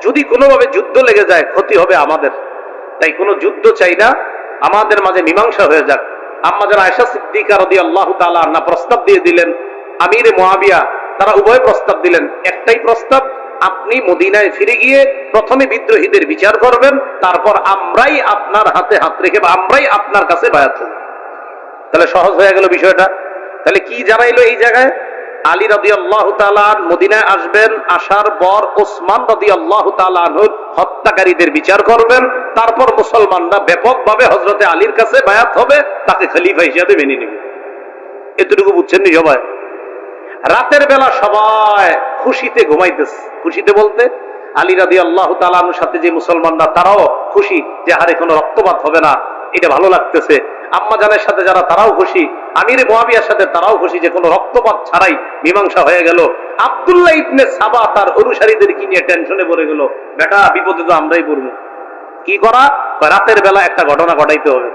যদি কোনোভাবে যুদ্ধ লেগে যায় ক্ষতি হবে আমাদের, তাই কোনো যুদ্ধ চাই না, আমাদের মাঝে মীমাংসা হয়ে যাক। আম্মা জান আয়েশা সিদ্দিকা রাদিয়াল্লাহু তাআলা আনহা প্রস্তাব দিয়ে দিলেন, আমিরে মুআবিয়া তারা উভয় প্রস্তাব দিলেন। একটাই প্রস্তাব, আপনি মদিনায় ফিরে গিয়ে প্রথমে বিদ্রোহীদের বিচার করবেন, তারপর আমরাই আপনার হাতে হাত রেখে বা আমরাই আপনার কাছে বায়াত হব। তাহলে সহজ হয়ে গেল বিষয়টা। তাহলে কি জানাইলো এই জায়গায়? আলী রাদিয়াল্লাহু তাআলা মদিনায় আসবেন, আসার পর ওসমান রাদিয়াল্লাহু তাআলা আনহুর হত্যাকারীদের বিচার করবেন, তারপর মুসলমানরা ব্যাপকভাবে হযরতে আলীর কাছে বায়াত হবে, তাকে খলিফা হিসেবে মেনে নেবে। এতটুকু বুঝছেন নি সবাই? রাতের বেলা সবাই খুশিতে ঘুমাইতেছে। খুশিতে বলতে আলী রাদিয়াল্লাহু তাআলা আনহুর সাথে যে মুসলমানরা তারাও খুশি যে আরে কোনো রক্তপাত হবে না, এটা ভালো লাগতেছে। আম্মা জানের সাথে যারা তারাও খুশি, আমিরে মুআবিয়ার সাথে তারাও খুশি যে কোনো রক্তপাত ছাড়াই মীমাংসা হয়ে গেল। আব্দুল্লাহ ইবনে সাবা তার অনুসারীদের কি নিয়ে টেনশনে পড়ে গেল, বেটা বিপদে তো আমরাই পড়বো, কি করা? রাতের বেলা একটা ঘটনা ঘটাইতে হবে।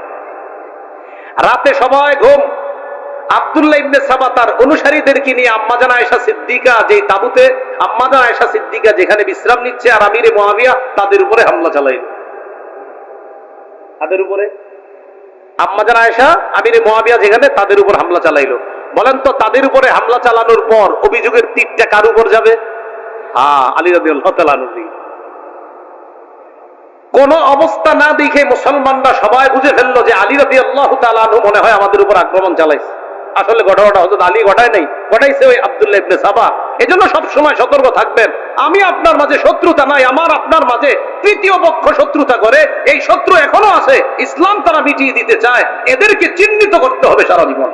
রাতে সবাই ঘুম। আব্দুল্লাহ ইবনে সাবা তার অনুসারীদেরকে নিয়ে আম্মা জান আয়েশা সিদ্দিকা যে তাবুতে আম্মা জান আয়েশা সিদ্দিকা যেখানে বিশ্রাম নিচ্ছে আর আমিরে মুআবিয়া তাদের উপরে হামলা চালাইল। তাদের উপরে আম্মা জান আয়েশা আমিরে মুআবিয়া যেখানে তাদের উপর হামলা চালাইলো। বলেন তো তাদের উপরে হামলা চালানোর পর অভিযোগের তীরটা কার উপর যাবে? হ্যাঁ, আলী রাদিয়াল্লাহু তাআলা আনহু। কোন অবস্থা না দেখে মুসলমানরা সবাই বুঝে ফেললো যে আলী রাদিয়াল্লাহু তাআলা আনহু মনে হয় আমাদের উপর আক্রমণ চালাইছে। আসলে ঘটনাটা হযরত আলী ঘটায় নাই, ঘটাইছে ওই আব্দুল্লাহ ইবনে সাবা। এজন্য সব সময় সতর্ক থাকবেন। আমি আপনার মাঝে শত্রুতা নাই, আমার আপনার মাঝে তৃতীয় পক্ষ শত্রুতা করে, এই শত্রু এখনো আছে, ইসলাম তারা মিটিয়ে দিতে চায়, এদেরকে চিহ্নিত করতে হবে সারা জীবন।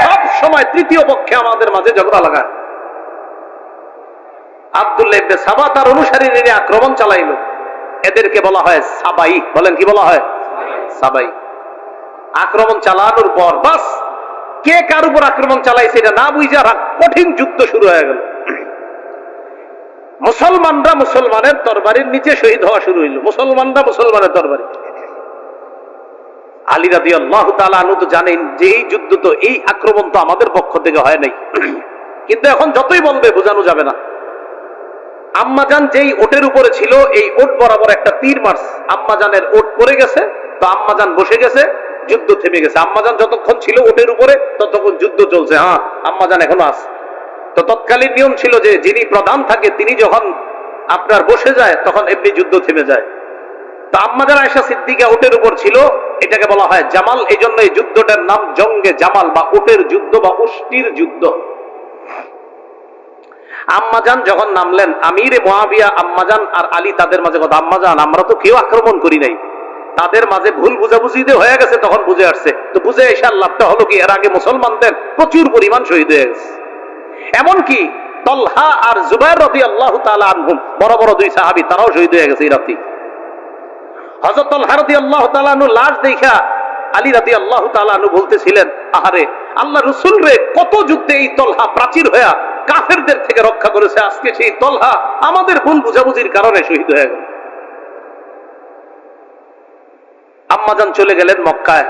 সব সময় তৃতীয় পক্ষে আমাদের মাঝে ঝগড়া লাগায়। আব্দুল্লাহ ইবনে সাবা তার অনুসারীদের নিয়ে আক্রমণ চালাইলো। এদেরকে বলা হয় সাবাই। বলেন কি বলা হয়? সাবাই। আক্রমণ চালানোর পর বাস কে কার উপর আক্রমণ চালাইছে এটা না বুঝা কঠিন যুদ্ধ শুরু হয়ে গেল। মুসলমানরা মুসলমানের তরবারির নিচে শহীদ হওয়া শুরু হইল। মুসলমানরা মুসলমানের তরবারি। আলী রাদিয়াল্লাহু তাআলা আনহু তো জানেন যে এই যুদ্ধ তো এই আক্রমণ তো আমাদের পক্ষ থেকে হয় নাই, কিন্তু এখন যতই বলবে বোঝানো যাবে না। আম্মাজান যেই ওটের উপরে ছিল এই ওট বরাবর একটা তীর মারছে, আম্মাজানের ওট পড়ে গেছে, তো আম্মাজান বসে গেছে, যুদ্ধ থেমে গেছে। আম্মাজান যতক্ষণ ছিল ওটের উপরে ততক্ষণ যুদ্ধ চলছে। হ্যাঁ, আম্মাজান এখনো আছে। তো তৎকালীন নিয়ম ছিল যে যিনি প্রধান থাকে তিনি যখন আপনার বসে যায় তখন এমনি যুদ্ধ থেমে যায়। তো আম্মা জান আয়েশা সিদ্দিকা উটের উপর ছিল, এটাকে বলা হয় জামাল। এই জন্য এই যুদ্ধটার নাম জঙ্গে জামাল বা উটের যুদ্ধ বা উষ্টির যুদ্ধ। আম্মাজান যখন নামলেন, আমিরে মুআবিয়া আম্মাজান আর আলী তাদের মাঝে কথা, আম্মাজান আমরা তো কেউ আক্রমণ করি নাই, তাদের মাঝে ভুল বুঝাবুঝিতে হয়ে গেছে, তখন বুঝে আসছে। তো বুঝে এসে লাভটা হলো কি, এর আগে মুসলমানদের প্রচুর পরিমাণ শহীদ হয়ে গেছে। এমনকি তলহা আর জুবাইর রাদিয়াল্লাহু তাআলা আনহুম বড় বড় দুই সাহাবী তারাও শহীদ হয়ে গেছে এই রাতে। হযরত তলহা রাদিয়াল্লাহু তাআলা আনহু লাশ দেখা আলী রাদিয়াল্লাহু তাআলা আনহু বলতেছিলেন, আহারে আল্লাহ রাসূল রে কত যুদ্ধে এই তলহা প্রাচীর হয়ে কাফেরদের থেকে রক্ষা করেছে, আজকে সেই তলহা আমাদের ভুল বুঝাবুঝির কারণে শহীদ হয়ে গেল। আম্মাজান চলে গেলেন মক্কায়।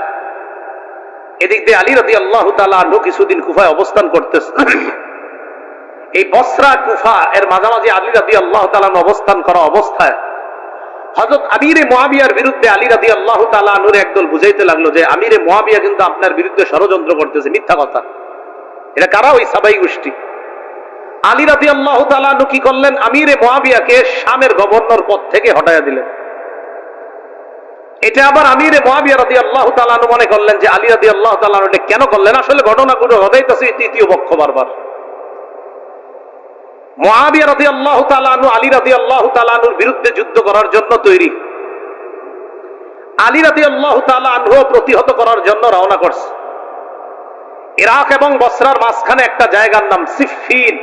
এদিক দিয়ে আলী রাদিয়াল্লাহু তাআলা আনহু কিছুদিন কুফায় অবস্থান করতেছে। এই বসরা কুফা এর মাঝামাঝি আলী রাদিয়াল্লাহু তাআলা অবস্থান করা অবস্থায় হযরত আমিরে মুআবিয়ার বিরুদ্ধে আলী রাদিয়াল্লাহু তাআলা আনহুর একদল বুঝাইতে লাগলো যে আমিরে মুআবিয়া কিন্তু আপনার বিরুদ্ধে ষড়যন্ত্র করতেছে, মিথ্যা কথা। এটা কারা? ওই সাবাই গোষ্ঠী। আলী রাদিয়াল্লাহু তাআলা আনহু কি করলেন? আমিরে মুআবিয়াকে শামের গভর্নর পদ থেকে হটাইয়া দিলেন। এটা আবার আমিরে মুআবিয়া রাদিয়াল্লাহু তাআলা আনহু মনে করলেন যে আলী রাদিয়াল্লাহু তাআলা আনহু এটা কেন করলেন? আসলে ঘটনাগুলো ঘটাইতেছে তৃতীয় পক্ষ বারবার। মুআবিয়া রাদিয়াল্লাহু তাআলা আনহু আলী রাদিয়াল্লাহু তাআলা আনহুর বিরুদ্ধে যুদ্ধ করার জন্য তৈরি। আলী রাদিয়াল্লাহু তাআলা আনহু প্রতিহত করার জন্য রওনা করছে। ইরাক এবং বসরার মাঝখানে একটা জায়গার নাম সিফফিন।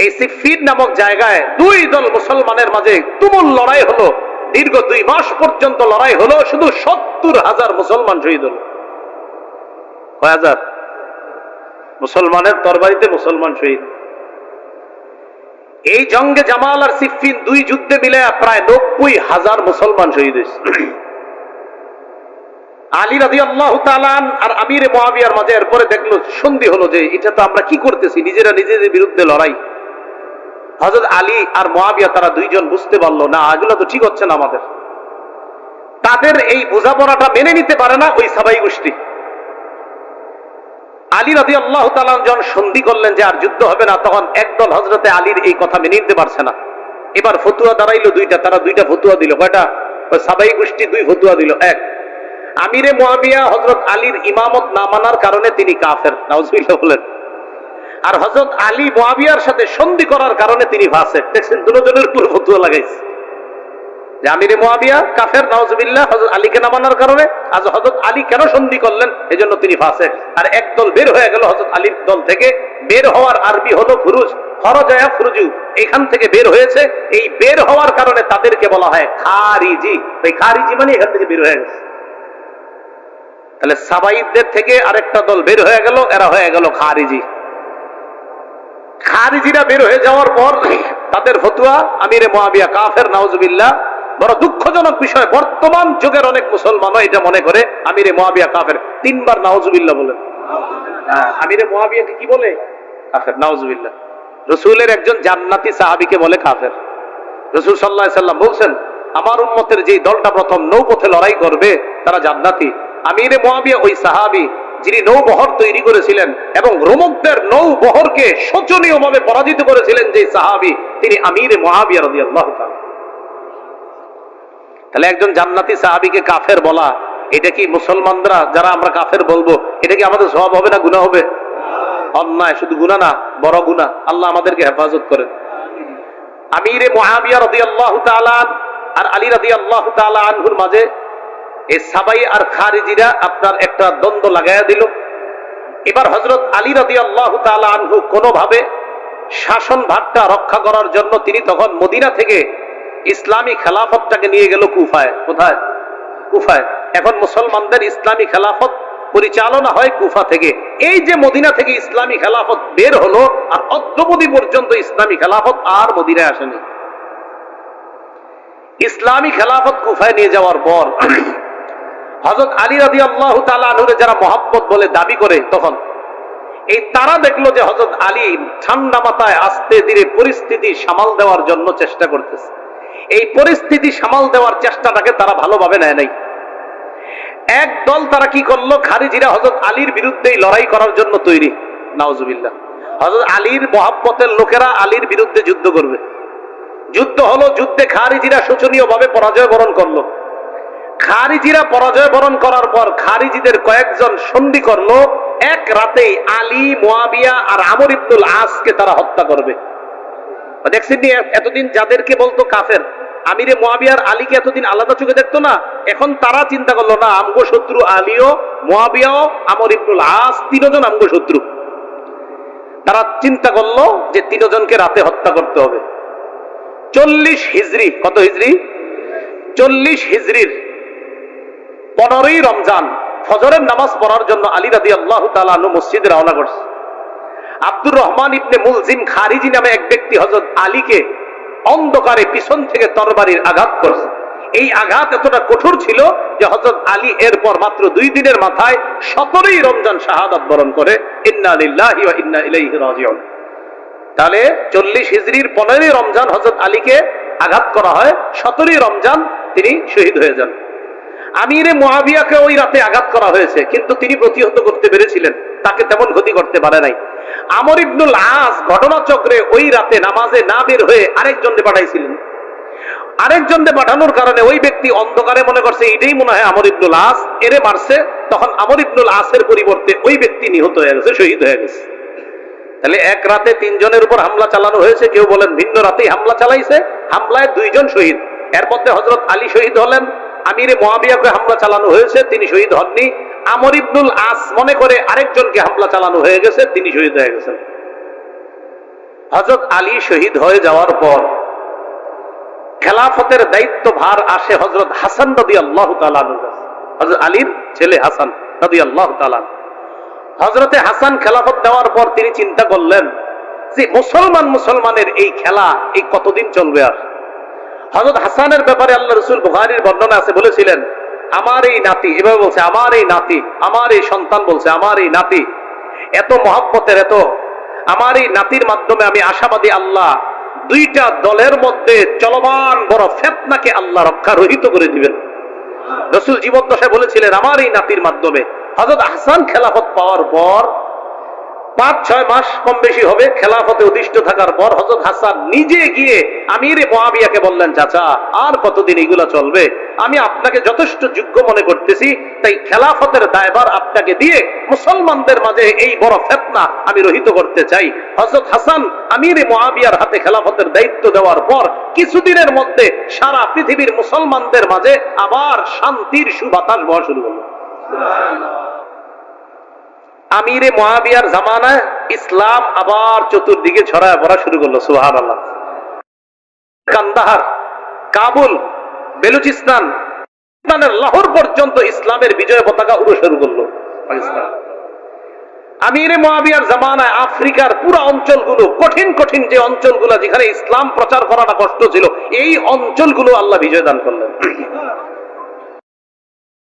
এই সিফফিন নামক জায়গায় দুই দল মুসলমানের মাঝে তুমুল লড়াই হলো। দীর্ঘ 2 মাস পর্যন্ত লড়াই হলো। শুধু 70,000 মুসলমান শহীদ হলো। কয় হাজার? মুসলমানের তরবারিতে মুসলমান শহীদ। এই জঙ্গে জামাল আর সিফফিন দুই যুদ্ধে মিলে প্রায় 90,000 মুসলমান শহীদ হয়েছে। আলী রাদিয়াল্লাহু তাআলা আর আমিরে মুআবিয়ার মাঝে এরপরে দেখলো, সন্ধি হলো যে এটা তো আমরা কি করতেছি, নিজেরা নিজেদের বিরুদ্ধে লড়াই। হযরত আলী আর মুআবিয়া তারা দুইজন বুঝতে পারলো না, এগুলো তো ঠিক হচ্ছে না আমাদের। তাদের এই বোঝাপড়াটা মেনে নিতে পারে না ওই সাবাই গোষ্ঠী। আলী রাদিয়াল্লাহু তাআলা যখন সন্ধি করলেন যে আর যুদ্ধ হবে না, তখন একদল হযরতে আলীর এই কথা মেনে নিতে পারছে না। এবার ফতুয়া দাঁড়াইলো দুইটা, তারা দুইটা ফতুয়া দিল। কয়টা? ওই সাবাই গোষ্ঠী 2 ফতুয়া দিল। এক, আমিরে মুআবিয়া হযরত আলীর ইমামত না মানার কারণে তিনি কাফের, নাউজুবিল্লাহ বলেন। আর হযরত আলী মুআবিয়ার সাথে সন্ধি করার কারণে তিনি ফাসিক। দেখছেন, দুজনের উপর ফতুয়া লাগাইছে যে আমিরে মুআবিয়া কাফের, নাউজুবিল্লাহ, হযরত আলীকে না মানার কারণে। আজ হযরত আলী কেন সন্ধি করলেন, এজন্য তিনি ফাসিক। আর এক দল বের হয়ে গেল হযরত আলীর দল থেকে। বের হওয়ার আরবি হলো ফুরুজ, খরজা ইয়াখরুজু, এখান থেকে বের হয়েছে। এই বের হওয়ার কারণে তাদেরকে বলা হয় খারিজি। এই খারিজি মানে এখান থেকে বের হয়ে গেছে। তাহলে সাবাইদের থেকে আরেকটা দল বের হয়ে গেল, এরা হয়ে গেল খারিজি। খারিজিরা বের হয়ে যাওয়ার পর তাদের ফতুয়া আমিরে মুআবিয়া কাফের, নাউজুবিল্লাহ। বড় দুঃখজনক বিষয়, বর্তমান যুগের অনেক মুসলমানও এটা মনে করে আমিরে মুআবিয়া কাফের। 3 বার নাউজুবিল্লাহ বলেন। আমিরে মুআবিয়াকে কি বলে? কাফের, নাউজুবিল্লাহ। রাসূলের একজন জান্নাতি সাহাবীকে বলে কাফের। রাসূল সাল্লাল্লাহু আলাইহি সাল্লাম বলছেন, আমার উম্মতের যে দলটা প্রথম নৌপথে লড়াই করবে তারা জান্নাতি। আমিরে মুআবিয়া ওই সাহাবী যিনি নৌবহর তৈরি করেছিলেন এবং রোমকদের নৌবহরকে শোচনীয়ভাবে পরাজিত করেছিলেন, যে সাহাবী, তিনি আমিরে মুআবিয়া রাদিয়াল্লাহু তাআলা। তাহলে একজন জান্নাতি সাহাবীকে কাফের বলা, এটা কি মুসলমানরা যারা আমরা কাফের বলবো, এটা কি আমাদের সওয়াব হবে না গুনাহ হবে? অন্যায়, শুধু গুনাহ না, বড় গুনাহ। আল্লাহ আমাদেরকে হেফাজত করেন। আমিরে মুআবিয়া রাদিয়াল্লাহু তাআলা আর আলী রাদিয়াল্লাহু তাআলা আনহুর মাঝে এই সাবাই আর খারিজিরা আপনার একটা দ্বন্দ্ব লাগাইয়া দিল। এবার হযরত আলী রাদিয়াল্লাহু তাআলা আনহু কোনোভাবে শাসন ভাগটা রক্ষা করার জন্য তিনি তখন মদিনা থেকে ইসলামী খেলাফতটাকে নিয়ে গেল কুফায়। কোথায়? কুফায়। এখন মুসলমানদের ইসলামী খেলাফত পরিচালনা হয় কুফা থেকে। এই যে মদিনা থেকে ইসলামী খেলাফত বের হলো, আর অদ্যাবধি পর্যন্ত ইসলামী খেলাফত আর মদিনায় আসেনি। ইসলামী খেলাফত কুফায় নিয়ে যাওয়ার পর হযরত আলী রাদিয়াল্লাহু তাআলা আনহুরে যারা মহব্বত বলে দাবি করে, তখন এই তারা দেখলো যে হযরত আলী ঠান্ডা মাথায় আস্তে ধীরে পরিস্থিতি সামাল দেওয়ার জন্য চেষ্টা করতেছে। এই পরিস্থিতি সামাল দেওয়ার চেষ্টাটাকে তারা ভালোভাবে নেয় নাই। এক দল তারা কি করলো, খারিজিরা হযরত আলীর বিরুদ্ধেই লড়াই করার জন্য তৈরি, নাউজুবিল্লাহ। হযরত আলীর মহব্বতের লোকেরা আলীর বিরুদ্ধে যুদ্ধ করবে। যুদ্ধ হলো, যুদ্ধে খারিজিরা শোচনীয়ভাবে পরাজয় বরণ করলো। খারিজিরা পরাজয় বরণ করার পর খারিজিদের কয়েকজন সন্ধি করলো, এক রাতেই আলী, মুআবিয়া আর আমর ইবনুল আসকে তারা হত্যা করবে। দেখছেন, এতদিন যাদেরকে বলতো কাফের, আমিরে মুআবিয়া আর আলীকে এতদিন আলাদা চোখে দেখতো না, এখন তারা চিন্তা করলো না, আমগো শত্রু আলীও, মুআবিয়াও, আমর ইবনুল আস, 3 জন আমগো শত্রু। তারা চিন্তা করলো যে 3 জনকে রাতে হত্যা করতে হবে। 40 হিজরি, কত হিজরি? 40 হিজরির 15ই রমজান ফজরের নামাজ পড়ার জন্য আলী রাদিয়াল্লাহু তাআলা আনহু মসজিদে রওনা করছে। আব্দুর রহমান ইবনে মুলজিম খারিজি নামে এক ব্যক্তি হযরত আলীকে অন্ধকারে পিছন থেকে তরবারির আঘাত করছে। এই আঘাত এতটা কঠোর ছিল যে হযরত আলী এরপর মাত্র 2 দিনের মাথায় 17ই রমজান শাহাদাত বরণ করে। ইন্না লিল্লাহি ওয়া ইন্না ইলাইহি রাজিউন। তাহলে 40 হিজরির 15ই রমজান হযরত আলীকে আঘাত করা হয়, 17ই রমজান তিনি শহীদ হয়ে যান। আমিরে মুআবিয়াকে ওই রাতে আঘাত করা হয়েছে, কিন্তু তিনি প্রতিহত করতে পেরেছিলেন, তাকে তেমন ক্ষতি করতে পারে নাই। আমর ইবনুল আস ঘটনাচক্রে ওই রাতে নামাজে না বের হয়ে আরেকজনকে পাঠাইছিলেন। আরেকজনকে পাঠানোর কারণে ওই ব্যক্তি অন্ধকারে মনে করছে এটাই মনে হয় আমর ইবনুল আস, এরে মারছে। তখন আমর ইবনুল আসের পরিবর্তে ওই ব্যক্তি নিহত হয়ে গেছে, শহীদ হয়ে গেছে। তাহলে এক রাতে 3 জনের উপর হামলা চালানো হয়েছে, কেউ বলেন ভিন্ন রাতেই হামলা চালাইছে, হামলায় 2 জন শহীদ। এর মধ্যে হযরত আলী শহীদ হলেন, আমিরে মুআবিয়াকে হামলা চালানো হয়েছে, তিনি শহীদ হননি। আমর ইবনুল আস মনে করে আরেকজনকে হামলা চালানো হয়ে গেছে, তিনি শহীদ হয়ে গেছেন। হযরত আলী শহীদ হয়ে যাওয়ার পর খেলাফতের দায়িত্ব ভার আসে হযরত হাসান রাদিয়াল্লাহু তাআলা আনহু। হযরত আলীর ছেলে হাসান রাদিয়াল্লাহু তাআলা। হযরতে হাসান খেলাফত দেওয়ার পর তিনি চিন্তা করলেন যে মুসলমানের এই খেলা এই কতদিন চলবে। আর হযরত হাসানের ব্যাপারে আল্লাহ রাসূল বুখারীর বর্ণনা আছে, বলেছিলেন আমার এই নাতি, এভাবে বলছে আমার এই নাতি, আমার এই সন্তান বলছে আমার এই নাতি, এত মহব্বতের, এত আমার এই নাতির মাধ্যমে আমি আশাবাদী আল্লাহ 2টা দলের মধ্যে চলমান বড় ফিতনাকে আল্লাহ রক্ষা রহিত করে দিবেন। রাসূল জীবদ্দশায় বলেছিলেন আমার এই নাতির মাধ্যমে। হযরত হাসান খেলাফত পাওয়ার পর 5-6 মাস কম বেশি হবে খেলাফতে অধিষ্ঠিত থাকার পর হযরত হাসান নিজে গিয়ে আমিরে মুআবিয়াকে বললেন, চাচা আর কতদিন এগুলা চলবে, আমি আপনাকে যথেষ্ট যোগ্য মনে করতেছি, তাই খেলাফতের দায়ভার আপনাকে দিয়ে মুসলমানদের মাঝে এই বড় ফিতনা আমি রহিত করতে চাই। হযরত হাসান আমিরে মুআবিয়ার হাতে খেলাফতের দায়িত্ব দেওয়ার পর কিছুদিনের মধ্যে সারা পৃথিবীর মুসলমানদের মাঝে আবার শান্তির সুবাতাস বওয়া শুরু হলো। আমিরে মুআবিয়ার জামানায় ইসলাম আবার চতুর্দিকে ছড়ায় পড়া শুরু করলো। সুবহানাল্লাহ। কান্দাহার, কাবুল, বেলুচিস্তান, লাহোর পর্যন্ত ইসলামের বিজয় পতাকা উড়ে শুরু করলো পাকিস্তান। আমিরে মুআবিয়ার জামানায় আফ্রিকার পুরো অঞ্চলগুলো, কঠিন কঠিন যে অঞ্চলগুলো যেখানে ইসলাম প্রচার করাটা কষ্ট ছিল, এই অঞ্চলগুলো আল্লাহ বিজয় দান করলেন।